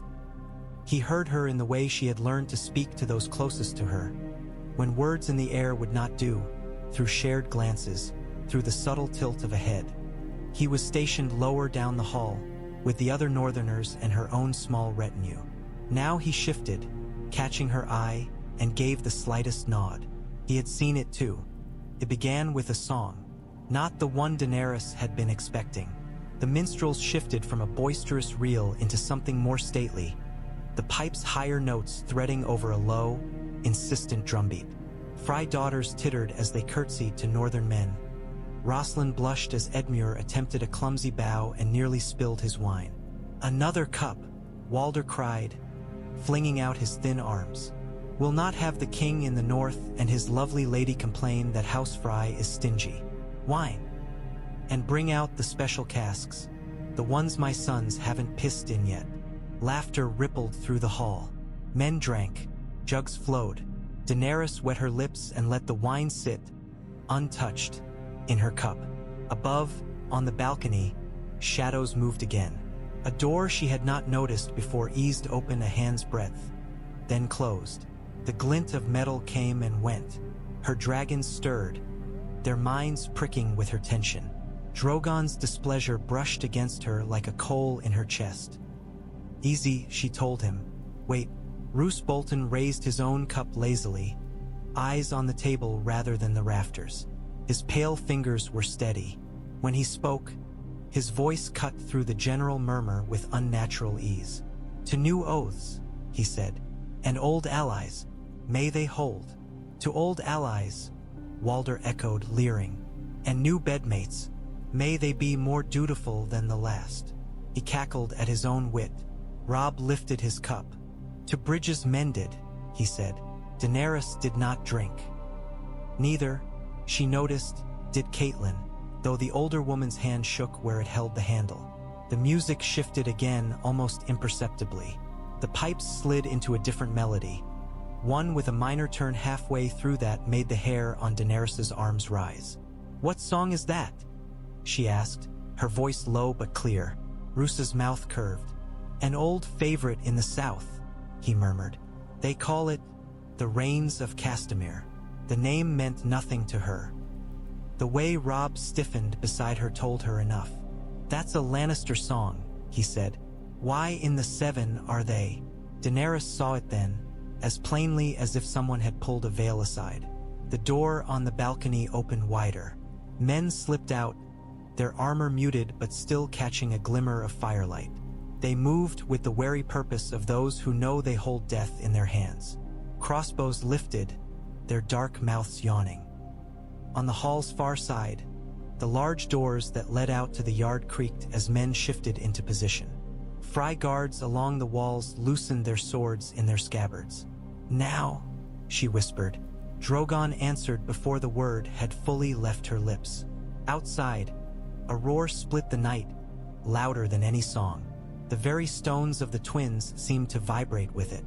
He heard her in the way she had learned to speak to those closest to her, when words in the air would not do, through shared glances, through the subtle tilt of a head. He was stationed lower down the hall, with the other northerners and her own small retinue. Now he shifted, catching her eye, and gave the slightest nod. He had seen it too. It began with a song, not the one Daenerys had been expecting. The minstrels shifted from a boisterous reel into something more stately, the pipe's higher notes threading over a low, insistent drumbeat. Frey daughters tittered as they curtsied to northern men. Rosalind blushed as Edmure attempted a clumsy bow and nearly spilled his wine. "Another cup," Walder cried, flinging out his thin arms. "We'll not have the king in the north and his lovely lady complain that House Frey is stingy. Wine. And bring out the special casks, the ones my sons haven't pissed in yet." Laughter rippled through the hall. Men drank, jugs flowed. Daenerys wet her lips and let the wine sit, untouched, in her cup. Above, on the balcony, shadows moved again. A door she had not noticed before eased open a hand's breadth, then closed. The glint of metal came and went. Her dragons stirred, their minds pricking with her tension. Drogon's displeasure brushed against her like a coal in her chest. "Easy," she told him. "Wait." Roose Bolton raised his own cup lazily, eyes on the table rather than the rafters. His pale fingers were steady. When he spoke, his voice cut through the general murmur with unnatural ease. "To new oaths," he said, "and old allies, may they hold." "To old allies," Walder echoed, leering, "and new bedmates, may they be more dutiful than the last." He cackled at his own wit. Robb lifted his cup. "To bridges mended," he said. Daenerys did not drink. Neither, she noticed, did Catelyn, though the older woman's hand shook where it held the handle. The music shifted again, almost imperceptibly. The pipes slid into a different melody, one with a minor turn halfway through that made the hair on Daenerys's arms rise. "What song is that?" she asked, her voice low but clear. Roose's mouth curved. "An old favorite in the south," he murmured. "They call it the Rains of Castamere." The name meant nothing to her. The way Robb stiffened beside her told her enough. "That's a Lannister song," he said. "Why in the Seven are they?" Daenerys saw it then, as plainly as if someone had pulled a veil aside. The door on the balcony opened wider. Men slipped out, their armor muted but still catching a glimmer of firelight. They moved with the wary purpose of those who know they hold death in their hands. Crossbows lifted, their dark mouths yawning. On the hall's far side, the large doors that led out to the yard creaked as men shifted into position. Frey guards along the walls loosened their swords in their scabbards. "Now," she whispered. Drogon answered before the word had fully left her lips. Outside, a roar split the night, louder than any song. The very stones of the twins seemed to vibrate with it.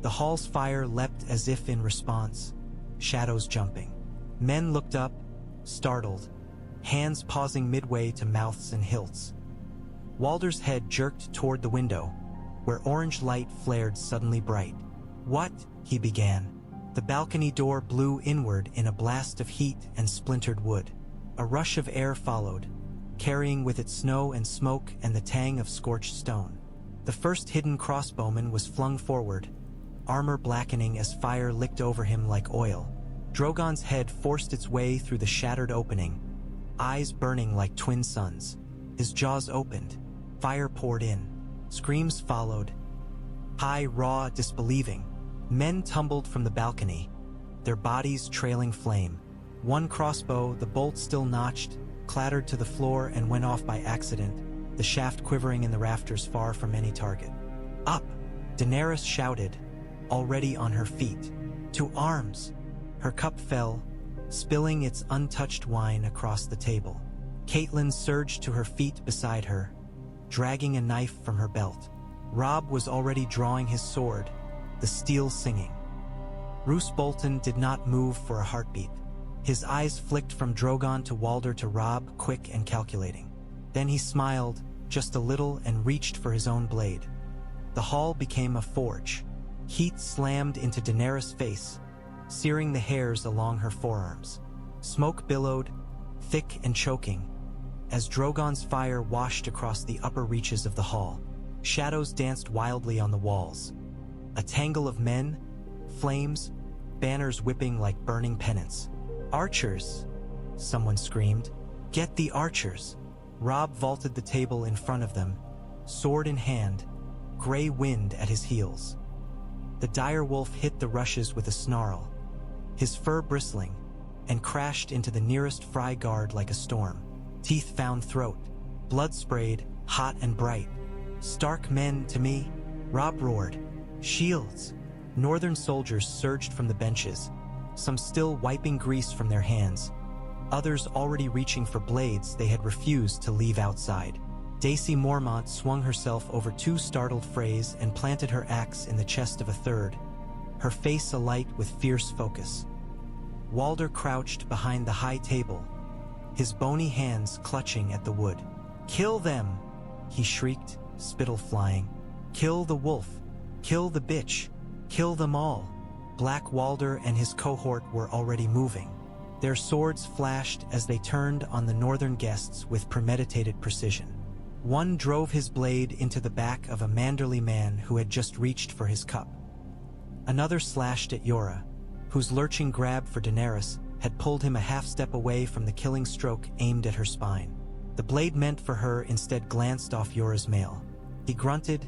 The hall's fire leapt as if in response, shadows jumping. Men looked up, startled, hands pausing midway to mouths and hilts. Walder's head jerked toward the window, where orange light flared suddenly bright. "What?" he began. The balcony door blew inward in a blast of heat and splintered wood. A rush of air followed, carrying with it snow and smoke and the tang of scorched stone. The first hidden crossbowman was flung forward, armor blackening as fire licked over him like oil. Drogon's head forced its way through the shattered opening, eyes burning like twin suns. His jaws opened, fire poured in. Screams followed, high, raw, disbelieving. Men tumbled from the balcony, their bodies trailing flame. One crossbow, the bolt still notched, clattered to the floor and went off by accident, the shaft quivering in the rafters far from any target. "Up!" Daenerys shouted, already on her feet. "To arms!" Her cup fell, spilling its untouched wine across the table. Catelyn surged to her feet beside her, dragging a knife from her belt. Robb was already drawing his sword, the steel singing. Roose Bolton did not move for a heartbeat. His eyes flicked from Drogon to Walder to Robb, quick and calculating. Then he smiled, just a little, and reached for his own blade. The hall became a forge. Heat slammed into Daenerys' face, searing the hairs along her forearms. Smoke billowed, thick and choking, as Drogon's fire washed across the upper reaches of the hall. Shadows danced wildly on the walls. A tangle of men, flames, banners whipping like burning pennants. "Archers!" someone screamed. "Get the archers!" Robb vaulted the table in front of them, sword in hand, gray wind at his heels. The dire wolf hit the rushes with a snarl, his fur bristling, and crashed into the nearest Frey guard like a storm. Teeth found throat, blood sprayed, hot and bright. "Stark men to me!" Robb roared. "Shields!" Northern soldiers surged from the benches, some still wiping grease from their hands, others already reaching for blades they had refused to leave outside. Daisy Mormont swung herself over two startled Freys and planted her axe in the chest of a third, her face alight with fierce focus. Walder crouched behind the high table, his bony hands clutching at the wood. "Kill them!" he shrieked, spittle flying. "Kill the wolf! Kill the bitch! Kill them all!" Black Walder and his cohort were already moving. Their swords flashed as they turned on the northern guests with premeditated precision. One drove his blade into the back of a Manderly man who had just reached for his cup. Another slashed at Jeor, whose lurching grab for Daenerys had pulled him a half step away from the killing stroke aimed at her spine. The blade meant for her instead glanced off Jorah's mail. He grunted,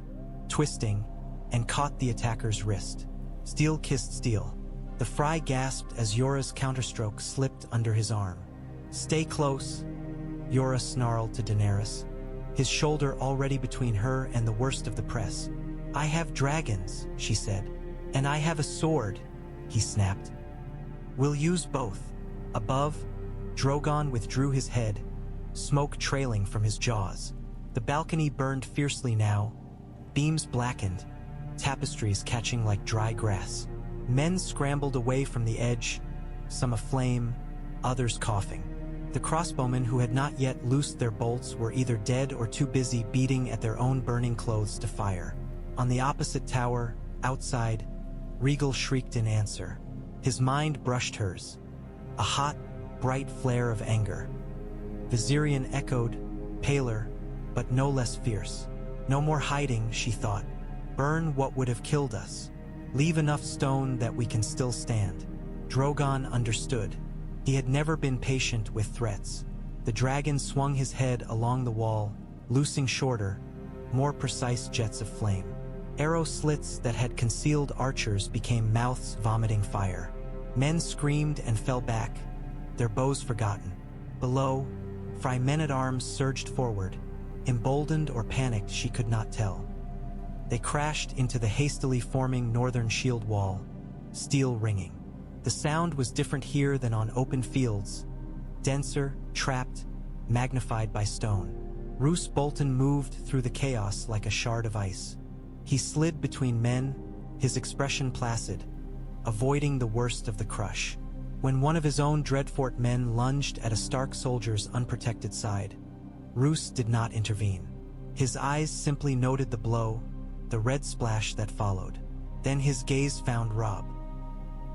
twisting, and caught the attacker's wrist. Steel kissed steel. The Frey gasped as Jorah's counterstroke slipped under his arm. "Stay close," Jorah snarled to Daenerys, his shoulder already between her and the worst of the press. "I have dragons," she said. "And I have a sword," he snapped. "We'll use both." Above, Drogon withdrew his head, smoke trailing from his jaws. The balcony burned fiercely now, beams blackened, tapestries catching like dry grass. Men scrambled away from the edge, some aflame, others coughing. The crossbowmen who had not yet loosed their bolts were either dead or too busy beating at their own burning clothes to fire. On the opposite tower, outside, Regal shrieked in answer. His mind brushed hers, a hot, bright flare of anger. Viserion echoed, paler, but no less fierce. "No more hiding," she thought. "Burn what would have killed us. Leave enough stone that we can still stand." Drogon understood. He had never been patient with threats. The dragon swung his head along the wall, loosing shorter, more precise jets of flame. Arrow slits that had concealed archers became mouths vomiting fire. Men screamed and fell back, their bows forgotten. Below, Frey men-at-arms surged forward, emboldened or panicked she could not tell. They crashed into the hastily forming northern shield wall, steel ringing. The sound was different here than on open fields, denser, trapped, magnified by stone. Roose Bolton moved through the chaos like a shard of ice. He slid between men, his expression placid, avoiding the worst of the crush. When one of his own Dreadfort men lunged at a Stark soldier's unprotected side, Roose did not intervene. His eyes simply noted the blow, the red splash that followed. Then his gaze found Robb.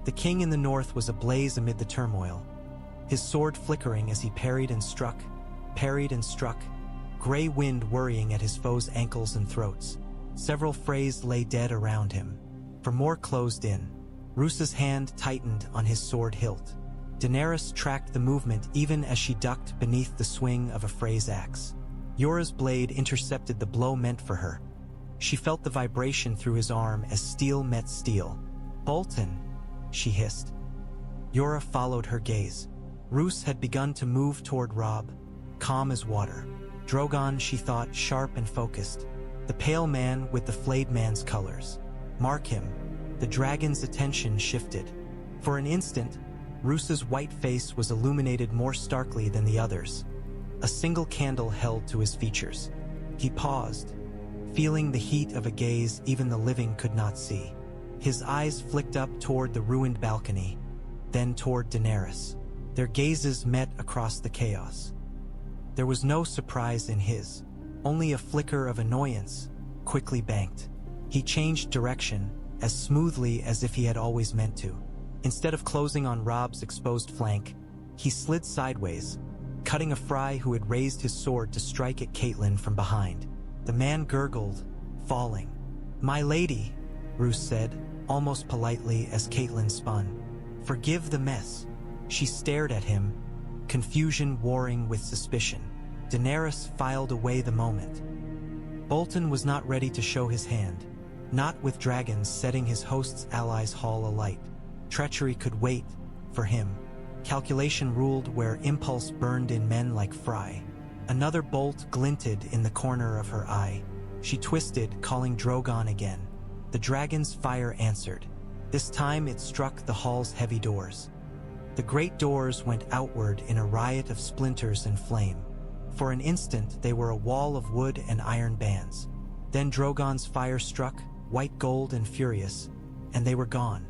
The king in the north was ablaze amid the turmoil, his sword flickering as he parried and struck, gray wind worrying at his foes' ankles and throats. Several Freys lay dead around him, for more closed in. Roose's hand tightened on his sword hilt. Daenerys tracked the movement even as she ducked beneath the swing of a Frey's axe. Jorah's blade intercepted the blow meant for her, She felt the vibration through his arm as steel met steel. "Bolton," she hissed. Jeor followed her gaze. Roose had begun to move toward Robb, calm as water. Drogon, she thought, sharp and focused. The pale man with the flayed man's colors. Mark him. The dragon's attention shifted. For an instant, Roose's white face was illuminated more starkly than the others. A single candle held to his features. He paused, feeling the heat of a gaze even the living could not see. His eyes flicked up toward the ruined balcony, then toward Daenerys. Their gazes met across the chaos. There was no surprise in his, only a flicker of annoyance, quickly banked. He changed direction, as smoothly as if he had always meant to. Instead of closing on Robb's exposed flank, he slid sideways, cutting a Frey who had raised his sword to strike at Catelyn from behind. The man gurgled, falling. "My lady," Roose said, almost politely as Catelyn spun. "Forgive the mess." She stared at him, confusion warring with suspicion. Daenerys filed away the moment. Bolton was not ready to show his hand, not with dragons setting his host's allies' hall alight. Treachery could wait, for him. Calculation ruled where impulse burned in men like Frey. Another bolt glinted in the corner of her eye. She twisted, calling Drogon again. The dragon's fire answered. This time it struck the hall's heavy doors. The great doors went outward in a riot of splinters and flame. For an instant they were a wall of wood and iron bands. Then Drogon's fire struck, white gold and furious, and they were gone,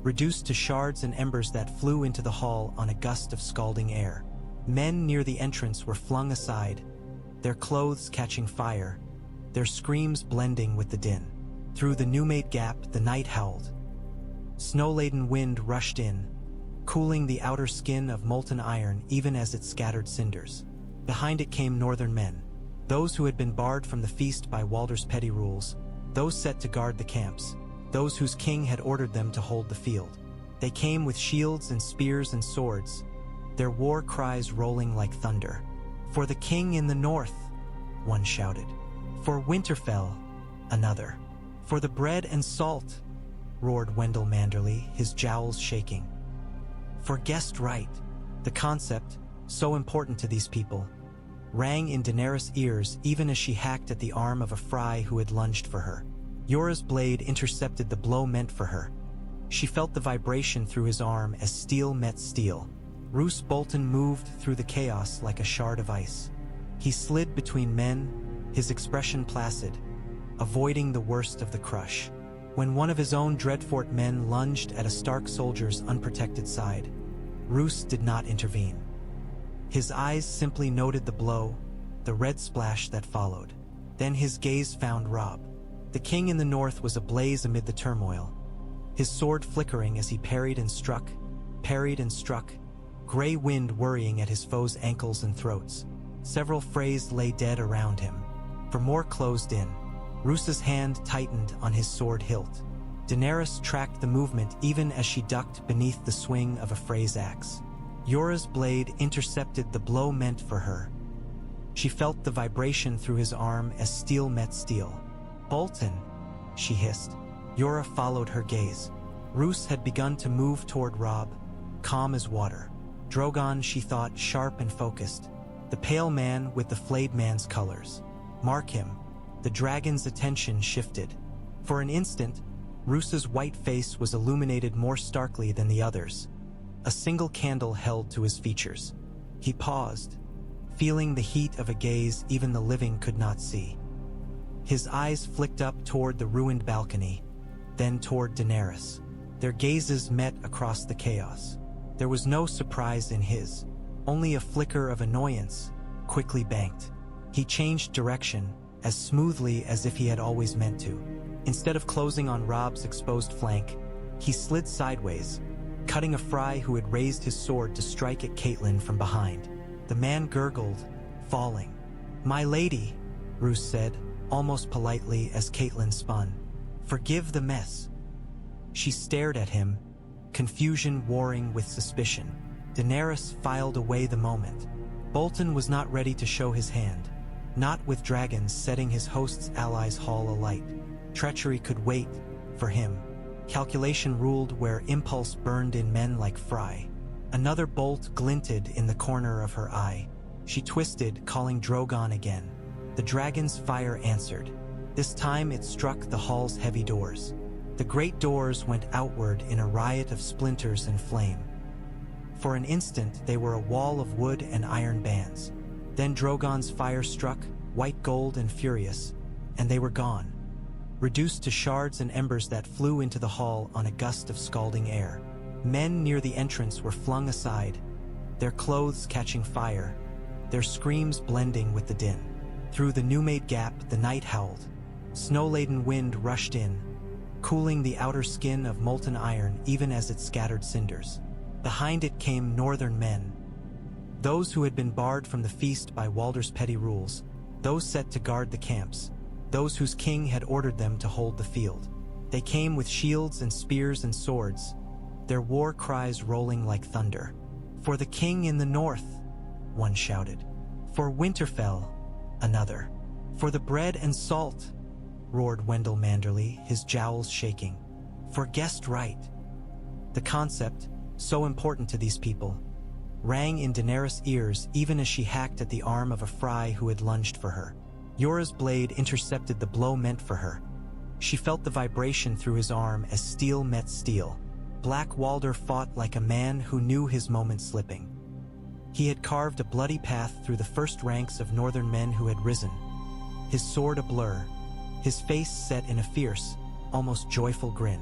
reduced to shards and embers that flew into the hall on a gust of scalding air. Men near the entrance were flung aside, their clothes catching fire, their screams blending with the din. Through the new-made gap the night howled. Snow-laden wind rushed in, cooling the outer skin of molten iron even as it scattered cinders. Behind it came northern men, those who had been barred from the feast by Walder's petty rules, those set to guard the camps, those whose king had ordered them to hold the field. They came with shields and spears and swords, their war cries rolling like thunder. "For the king in the north," one shouted. "For Winterfell," another. "For the bread and salt," roared Wendell Manderly, his jowls shaking. "For guest right," the concept, so important to these people, rang in Daenerys' ears even as she hacked at the arm of a Frey who had lunged for her. Jorah's blade intercepted the blow meant for her. She felt the vibration through his arm as steel met steel. Roose Bolton moved through the chaos like a shard of ice. He slid between men, his expression placid, avoiding the worst of the crush. When one of his own Dreadfort men lunged at a Stark soldier's unprotected side, Roose did not intervene. His eyes simply noted the blow, the red splash that followed. Then his gaze found Robb. The king in the north was ablaze amid the turmoil, his sword flickering as he parried and struck, gray wind worrying at his foes' ankles and throats. Several Freys lay dead around him. For more closed in. Roose's hand tightened on his sword hilt. Daenerys tracked the movement even as she ducked beneath the swing of a Frey's axe. Jorah's blade intercepted the blow meant for her. She felt the vibration through his arm as steel met steel. "Bolton," she hissed. Jeor followed her gaze. Roose had begun to move toward Robb, calm as water. Drogon, she thought, sharp and focused. The pale man with the flayed man's colors. Mark him. The dragon's attention shifted. For an instant, Roose's white face was illuminated more starkly than the others. A single candle held to his features. He paused, feeling the heat of a gaze even the living could not see. His eyes flicked up toward the ruined balcony, then toward Daenerys. Their gazes met across the chaos. There was no surprise in his, only a flicker of annoyance, quickly banked. He changed direction, as smoothly as if he had always meant to. Instead of closing on Robb's exposed flank, he slid sideways, cutting a Frey who had raised his sword to strike at Catelyn from behind. The man gurgled, falling. "My lady," Roose said, almost politely as Catelyn spun. "Forgive the mess." She stared at him, confusion warring with suspicion. Daenerys filed away the moment. Bolton was not ready to show his hand, not with dragons setting his host's allies' hall alight. Treachery could wait, for him. Calculation ruled where impulse burned in men like Frey. Another bolt glinted in the corner of her eye. She twisted, calling Drogon again. The dragon's fire answered. This time it struck the hall's heavy doors. The great doors went outward in a riot of splinters and flame. For an instant they were a wall of wood and iron bands. Then Drogon's fire struck, white gold and furious, and they were gone, reduced to shards and embers that flew into the hall on a gust of scalding air. Men near the entrance were flung aside, their clothes catching fire, their screams blending with the din. Through the new-made gap the night howled. Snow-laden wind rushed in, cooling the outer skin of molten iron even as it scattered cinders. Behind it came northern men, those who had been barred from the feast by Walder's petty rules, those set to guard the camps, those whose king had ordered them to hold the field. They came with shields and spears and swords, their war cries rolling like thunder. "For the king in the north," one shouted. "For Winterfell," another. "For the bread and salt," roared Wendell Manderly, his jowls shaking. "For guest right." The concept, so important to these people, rang in Daenerys' ears even as she hacked at the arm of a Frey who had lunged for her. Jorah's blade intercepted the blow meant for her. She felt the vibration through his arm as steel met steel. Black Walder fought like a man who knew his moment slipping. He had carved a bloody path through the first ranks of northern men who had risen, his sword a blur, his face set in a fierce, almost joyful grin.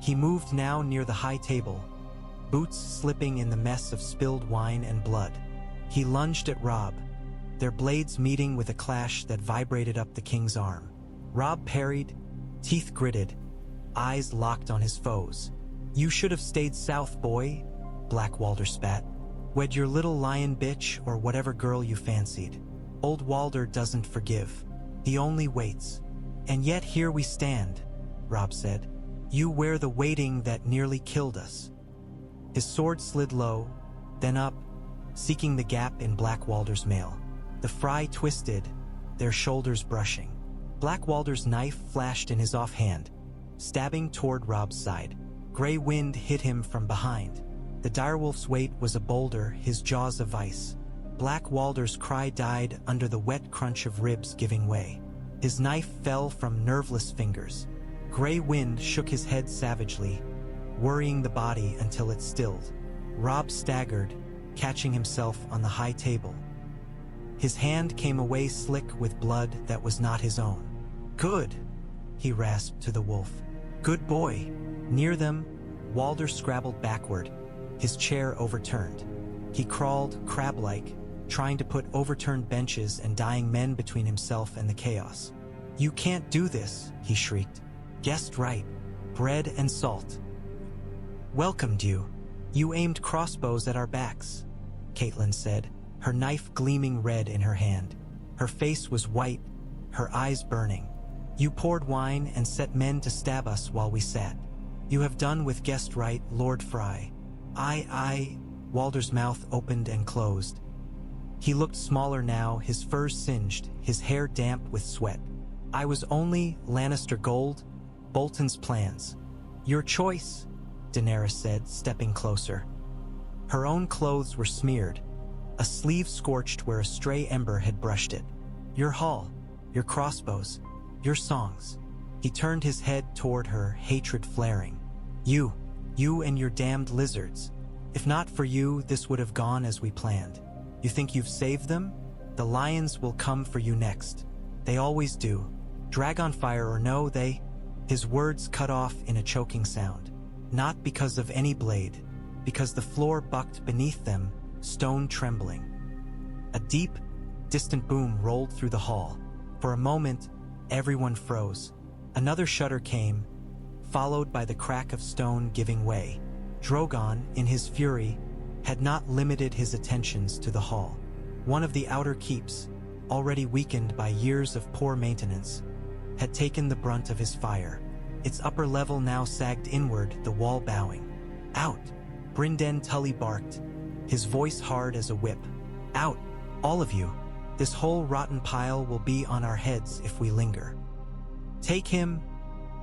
He moved now near the high table, boots slipping in the mess of spilled wine and blood. He lunged at Robb, their blades meeting with a clash that vibrated up the king's arm. Robb parried, teeth gritted, eyes locked on his foes. "You should have stayed south, boy," Black Walder spat. "Wed your little lion bitch or whatever girl you fancied. Old Walder doesn't forgive. He only waits. And yet here we stand," Robb said. "You wear the waiting that nearly killed us." His sword slid low, then up, seeking the gap in Black Walder's mail. The Frey twisted, their shoulders brushing. Black Walder's knife flashed in his offhand, stabbing toward Robb's side. Grey wind hit him from behind. The direwolf's weight was a boulder, his jaws a vice. Black Walder's cry died under the wet crunch of ribs giving way. His knife fell from nerveless fingers. Grey wind shook his head savagely, worrying the body until it stilled. Robb staggered, catching himself on the high table. His hand came away slick with blood that was not his own. "Good," he rasped to the wolf. "Good boy." Near them, Walder scrabbled backward, his chair overturned. He crawled, crab-like, trying to put overturned benches and dying men between himself and the chaos. "You can't do this," he shrieked. "Guessed right. Bread and salt. Welcomed you. You aimed crossbows at our backs," Catelyn said, her knife gleaming red in her hand. Her face was white, her eyes burning. "You poured wine and set men to stab us while we sat. You have done with guest right, Lord Frey." I, Walder's mouth opened and closed. He looked smaller now, his furs singed, his hair damp with sweat. "I was only Lannister gold, Bolton's plans." "Your choice," Daenerys said, stepping closer. Her own clothes were smeared, a sleeve scorched where a stray ember had brushed it. "Your hall, your crossbows, your songs." He turned his head toward her, hatred flaring. You and your damned lizards. If not for you, this would have gone as we planned. You think you've saved them? The lions will come for you next. They always do. Dragonfire or no, they..." His words cut off in a choking sound. Not because of any blade, because the floor bucked beneath them, stone trembling. A deep, distant boom rolled through the hall. For a moment, everyone froze. Another shudder came, followed by the crack of stone giving way. Drogon, in his fury, had not limited his attentions to the hall. One of the outer keeps, already weakened by years of poor maintenance, had taken the brunt of his fire. Its upper level now sagged inward, the wall bowing. "Out!" Brynden Tully barked, his voice hard as a whip. "Out, all of you!" This whole rotten pile will be on our heads if we linger." "Take him,"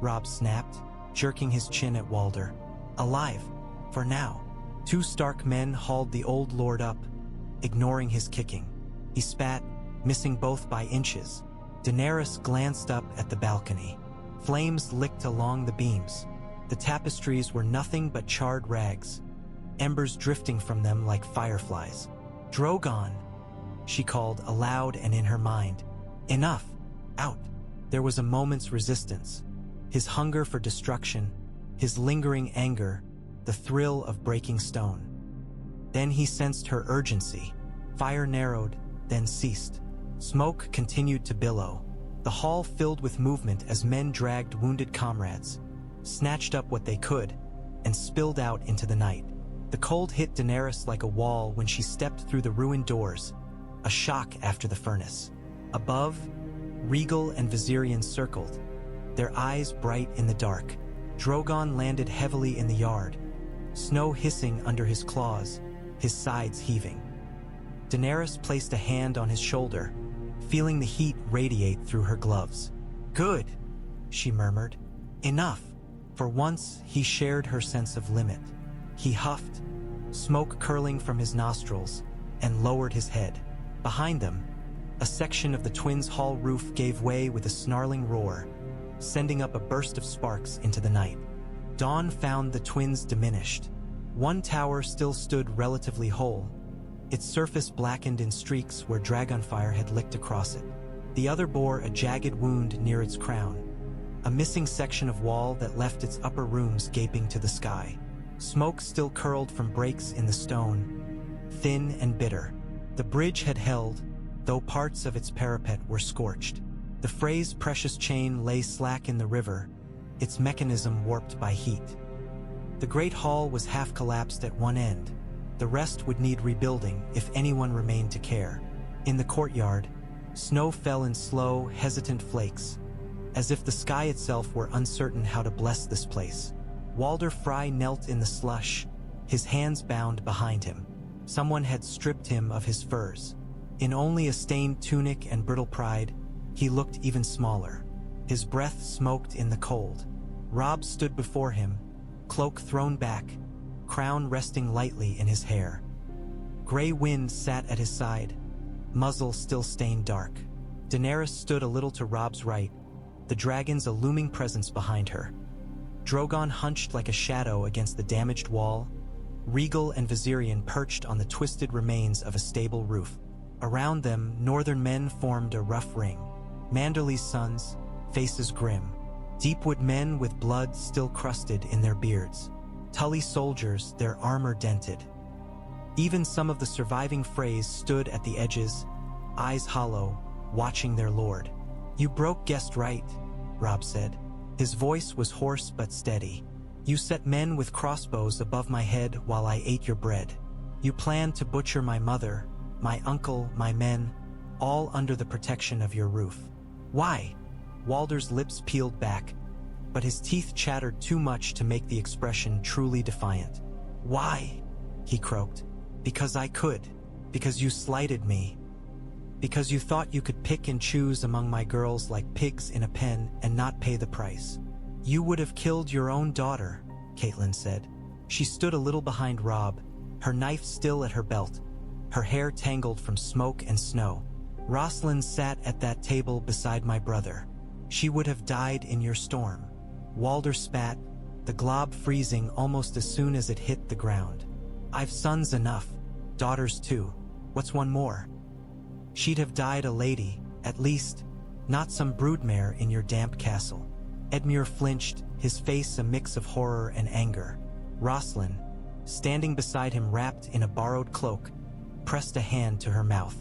Robb snapped, jerking his chin at Walder. "Alive, for now." 2 Stark men hauled the old lord up, ignoring his kicking. He spat, missing both by inches. Daenerys glanced up at the balcony. Flames licked along the beams. The tapestries were nothing but charred rags, embers drifting from them like fireflies. "Drogon," she called aloud and in her mind. "Enough! Out!" There was a moment's resistance. His hunger for destruction, his lingering anger, the thrill of breaking stone. Then he sensed her urgency. Fire narrowed, then ceased. Smoke continued to billow. The hall filled with movement as men dragged wounded comrades, snatched up what they could, and spilled out into the night. The cold hit Daenerys like a wall when she stepped through the ruined doors, a shock after the furnace. Above, Regal and Viserion circled, their eyes bright in the dark. Drogon landed heavily in the yard, snow hissing under his claws, his sides heaving. Daenerys placed a hand on his shoulder, feeling the heat radiate through her gloves. "Good," she murmured. "Enough." For once, he shared her sense of limit. He huffed, smoke curling from his nostrils, and lowered his head. Behind them, a section of the twins' hall roof gave way with a snarling roar, sending up a burst of sparks into the night. Dawn found the twins diminished. One tower still stood relatively whole, its surface blackened in streaks where Dragonfire had licked across it. The other bore a jagged wound near its crown, a missing section of wall that left its upper rooms gaping to the sky. Smoke still curled from breaks in the stone, thin and bitter. The bridge had held, though parts of its parapet were scorched. The Frey's precious chain lay slack in the river, its mechanism warped by heat. The great hall was half collapsed at one end. The rest would need rebuilding if anyone remained to care. In the courtyard, snow fell in slow, hesitant flakes, as if the sky itself were uncertain how to bless this place. Walder Frey knelt in the slush, his hands bound behind him. Someone had stripped him of his furs. In only a stained tunic and brittle pride, he looked even smaller. His breath smoked in the cold. Robb stood before him, cloak thrown back, crown resting lightly in his hair. Gray wind sat at his side, muzzle still stained dark. Daenerys stood a little to Robb's right, the dragons a looming presence behind her. Drogon hunched like a shadow against the damaged wall. Regal and Viserion perched on the twisted remains of a stable roof. Around them, northern men formed a rough ring. Manderly's sons, faces grim. Deepwood men with blood still crusted in their beards. Tully soldiers, their armor dented. Even some of the surviving Freys stood at the edges, eyes hollow, watching their lord. "You broke guest right," Robb said. His voice was hoarse but steady. "You set men with crossbows above my head while I ate your bread. You planned to butcher my mother, my uncle, my men, all under the protection of your roof. Why?" Walder's lips peeled back, but his teeth chattered too much to make the expression truly defiant. "Why?" he croaked. "Because I could. Because you slighted me. Because you thought you could pick and choose among my girls like pigs in a pen and not pay the price. You would have killed your own daughter," Catelyn said. She stood a little behind Robb, her knife still at her belt, her hair tangled from smoke and snow. "Rosalind sat at that table beside my brother. She would have died in your storm." Walder spat, the glob freezing almost as soon as it hit the ground. "I've sons enough, daughters too. What's one more? She'd have died a lady, at least, not some broodmare in your damp castle." Edmure flinched, his face a mix of horror and anger. Rosalind, standing beside him wrapped in a borrowed cloak, pressed a hand to her mouth.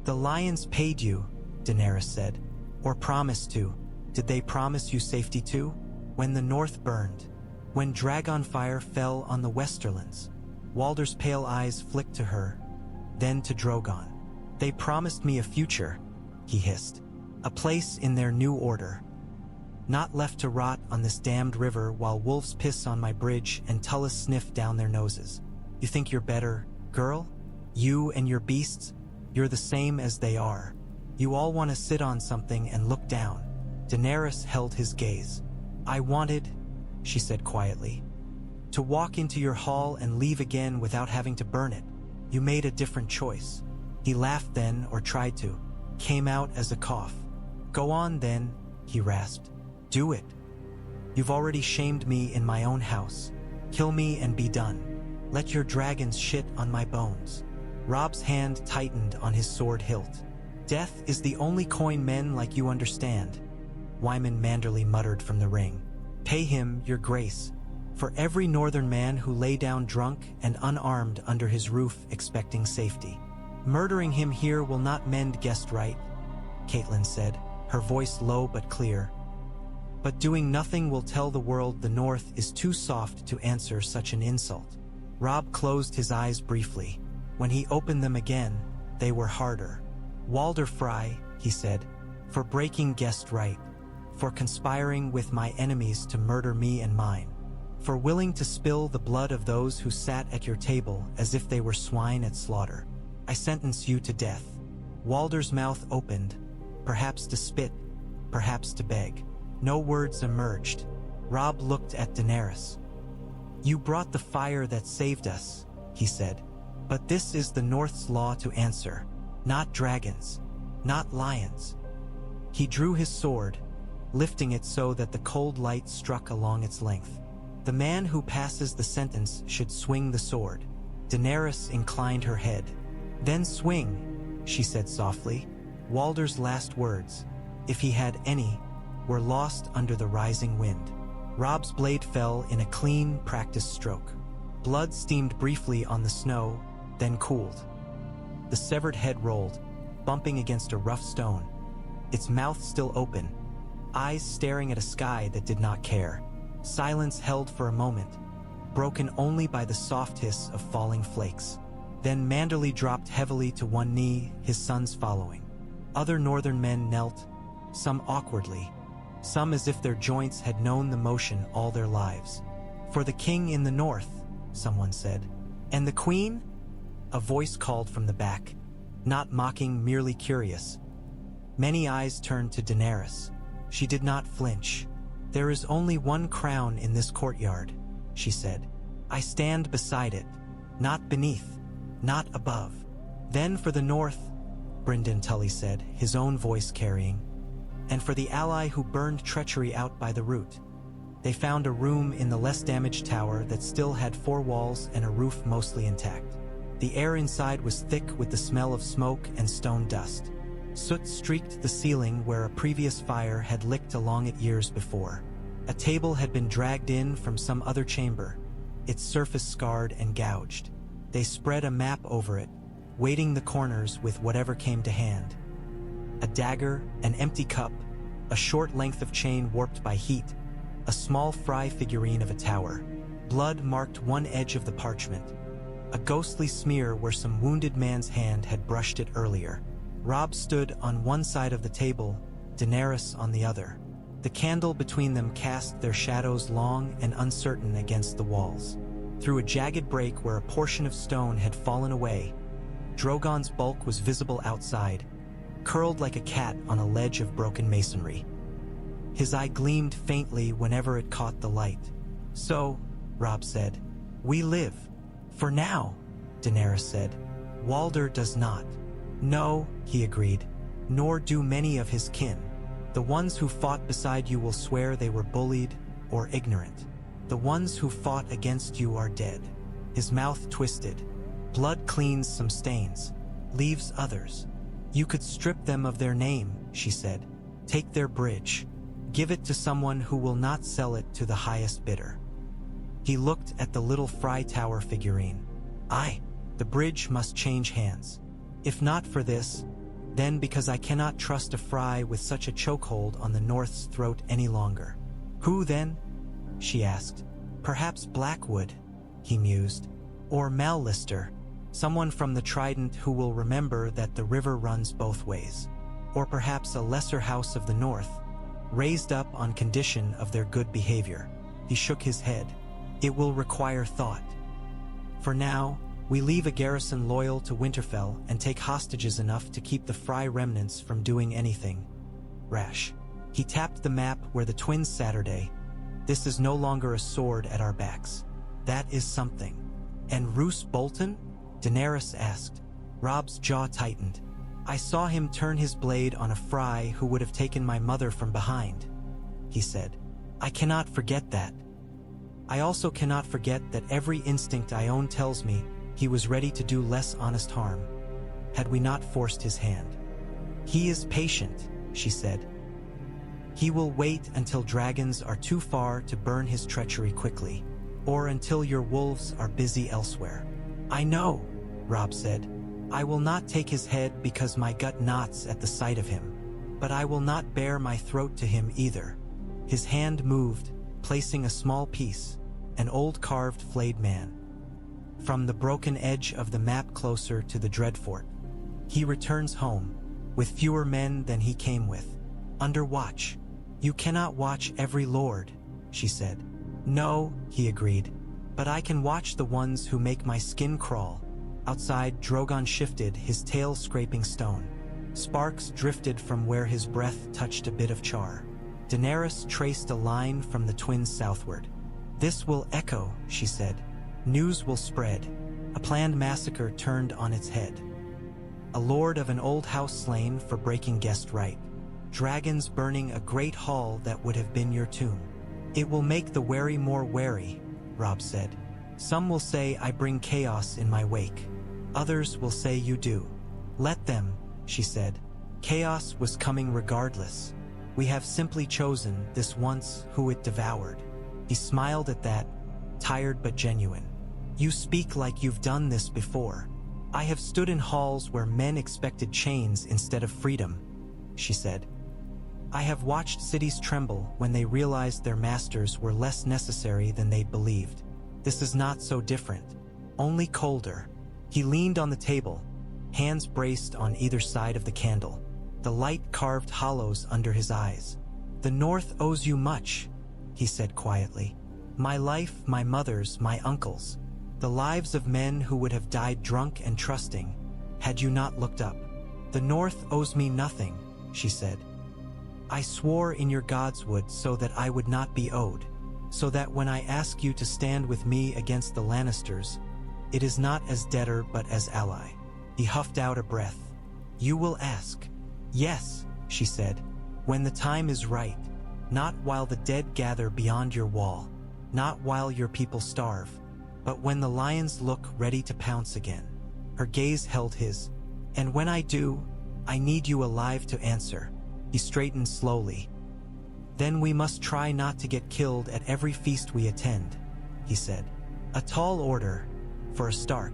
"The lions paid you," Daenerys said. "Or promised to. Did they promise you safety too? When the north burned, when Dragonfire fell on the Westerlands." Walder's pale eyes flicked to her, then to Drogon. "They promised me a future," he hissed. "A place in their new order. Not left to rot on this damned river while wolves piss on my bridge and Tullus sniff down their noses. You think you're better, girl? You and your beasts? You're the same as they are." You all want to sit on something and look down." Daenerys held his gaze. "I wanted," she said quietly, "to walk into your hall and leave again without having to burn it. You made a different choice." He laughed then, or tried to. Came out as a cough. "Go on then," he rasped. "Do it. You've already shamed me in my own house. Kill me and be done. Let your dragons shit on my bones." Robb's hand tightened on his sword hilt. "Death is the only coin men like you understand," Wyman Manderly muttered from the ring. "Pay him, your grace, for every northern man who lay down drunk and unarmed under his roof expecting safety. Murdering him here will not mend guest right," Catelyn said, her voice low but clear. "But doing nothing will tell the world the North is too soft to answer such an insult." Robb closed his eyes briefly. When he opened them again, they were harder. "Walder Frey," he said, "for breaking guest right, for conspiring with my enemies to murder me and mine, for willing to spill the blood of those who sat at your table as if they were swine at slaughter. I sentence you to death." Walder's mouth opened, perhaps to spit, perhaps to beg. No words emerged. Robb looked at Daenerys. "You brought the fire that saved us," he said. "But this is the North's law to answer. Not dragons. Not lions." He drew his sword, lifting it so that the cold light struck along its length. "The man who passes the sentence should swing the sword." Daenerys inclined her head. "Then swing," she said softly. Walder's last words, if he had any, were lost under the rising wind. Robb's blade fell in a clean, practiced stroke. Blood steamed briefly on the snow, then cooled. The severed head rolled, bumping against a rough stone, its mouth still open, eyes staring at a sky that did not care. Silence held for a moment, broken only by the soft hiss of falling flakes. Then Manderly dropped heavily to one knee, his sons following. Other northern men knelt, some awkwardly, some as if their joints had known the motion all their lives. "For the king in the north," someone said. "And the queen?" A voice called from the back, not mocking, merely curious. Many eyes turned to Daenerys. She did not flinch. "There is only one crown in this courtyard," she said. "I stand beside it, not beneath, not above." "Then for the north," Brynden Tully said, his own voice carrying. "And for the ally who burned treachery out by the root." They found a room in the less damaged tower that still had 4 walls and a roof mostly intact. The air inside was thick with the smell of smoke and stone dust. Soot streaked the ceiling where a previous fire had licked along it years before. A table had been dragged in from some other chamber, its surface scarred and gouged. They spread a map over it, weighting the corners with whatever came to hand. A dagger, an empty cup, a short length of chain warped by heat, a small Frey figurine of a tower. Blood marked one edge of the parchment, a ghostly smear where some wounded man's hand had brushed it earlier. Robb stood on one side of the table, Daenerys on the other. The candle between them cast their shadows long and uncertain against the walls. Through a jagged break where a portion of stone had fallen away, Drogon's bulk was visible outside, curled like a cat on a ledge of broken masonry. His eye gleamed faintly whenever it caught the light. "So," Robb said, "we live. For now," Daenerys said. "Walder does not." "No," he agreed, "nor do many of his kin. The ones who fought beside you will swear they were bullied or ignorant. The ones who fought against you are dead." His mouth twisted. "Blood cleans some stains, leaves others. You could strip them of their name," she said. "Take their bridge. Give it to someone who will not sell it to the highest bidder." He looked at the little Frey Tower figurine. The bridge must change hands. If not for this, then because I cannot trust a Frey with such a chokehold on the North's throat any longer." "Who then?" she asked. "Perhaps Blackwood," he mused. "Or Mallister, someone from the Trident who will remember that the river runs both ways. Or perhaps a lesser house of the North, raised up on condition of their good behavior." He shook his head. "It will require thought. For now, We leave a garrison loyal to Winterfell and take hostages enough to keep the Frey remnants from doing anything rash. He tapped the map where the twins Saturday. This is no longer a sword at our backs. That is something. And Roose Bolton? Daenerys asked. Robb's jaw tightened. I saw him turn his blade on a Frey who would have taken my mother from behind, he said. I cannot forget that. I also cannot forget that every instinct I own tells me he was ready to do less honest harm, had we not forced his hand. He is patient, she said. He will wait until dragons are too far to burn his treachery quickly, or until your wolves are busy elsewhere. I know, Robb said. I will not take his head because my gut knots at the sight of him, but I will not bare my throat to him either. His hand moved, placing a small piece, an old carved flayed man, from the broken edge of the map closer to the Dreadfort. He returns home, with fewer men than he came with, under watch. You cannot watch every lord, she said. No, he agreed, but I can watch the ones who make my skin crawl. Outside, Drogon shifted, his tail scraping stone. Sparks drifted from where his breath touched a bit of char. Daenerys traced a line from the twins southward. This will echo, she said. News will spread. A planned massacre turned on its head. A lord of an old house slain for breaking guest right. Dragons burning a great hall that would have been your tomb. It will make the wary more wary, Robb said. Some will say I bring chaos in my wake. Others will say you do. Let them, she said. Chaos was coming regardless. We have simply chosen this once who it devoured. He smiled at that, tired but genuine. You speak like you've done this before. I have stood in halls where men expected chains instead of freedom, she said. I have watched cities tremble when they realized their masters were less necessary than they'd believed. This is not so different, only colder. He leaned on the table, hands braced on either side of the candle. The light carved hollows under his eyes. The North owes you much, he said quietly. My life, my mother's, my uncle's. The lives of men who would have died drunk and trusting, had you not looked up. The North owes me nothing, she said. I swore in your Godswood so that I would not be owed, so that when I ask you to stand with me against the Lannisters, it is not as debtor but as ally. He huffed out a breath. You will ask. Yes, she said, when the time is right, not while the dead gather beyond your wall, not while your people starve, but when the lions look ready to pounce again. Her gaze held his. And when I do, I need you alive to answer. He straightened slowly. Then we must try not to get killed at every feast we attend, he said. A tall order, for a Stark.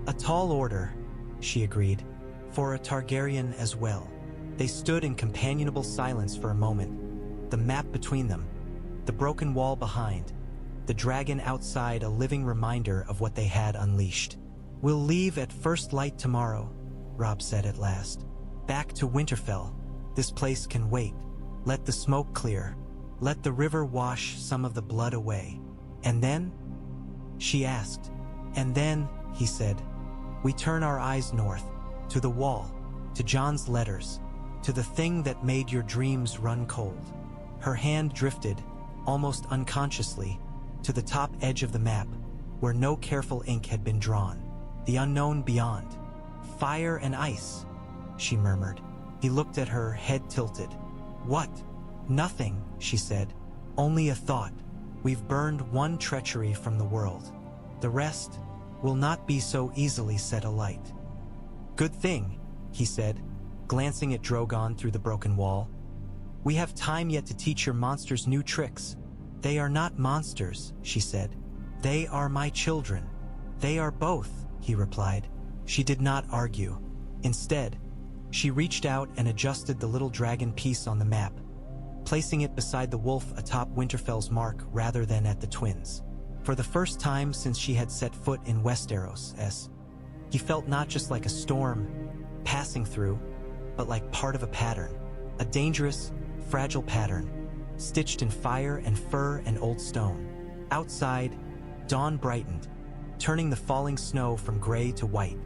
A tall order, she agreed, for a Targaryen as well. They stood in companionable silence for a moment, the map between them, the broken wall behind, the dragon outside a living reminder of what they had unleashed. We'll leave at first light tomorrow, Robb said at last. Back to Winterfell. This place can wait. Let the smoke clear. Let the river wash some of the blood away. And then? She asked. And then, he said, we turn our eyes north, to the wall, to Jon's letters, to the thing that made your dreams run cold. Her hand drifted, almost unconsciously, to the top edge of the map, where no careful ink had been drawn. The unknown beyond. Fire and ice, she murmured. He looked at her, head tilted. What? Nothing, she said. Only a thought. We've burned one treachery from the world. The rest will not be so easily set alight. Good thing, he said, glancing at Drogon through the broken wall. We have time yet to teach your monsters new tricks. They are not monsters, she said. They are my children. They are both, he replied. She did not argue. Instead, she reached out and adjusted the little dragon piece on the map, placing it beside the wolf atop Winterfell's mark rather than at the twins. For the first time since she had set foot in Westeros, he felt not just like a storm passing through, but like part of a pattern, a dangerous, fragile pattern, stitched in fire and fur and old stone. Outside, dawn brightened, turning the falling snow from gray to white.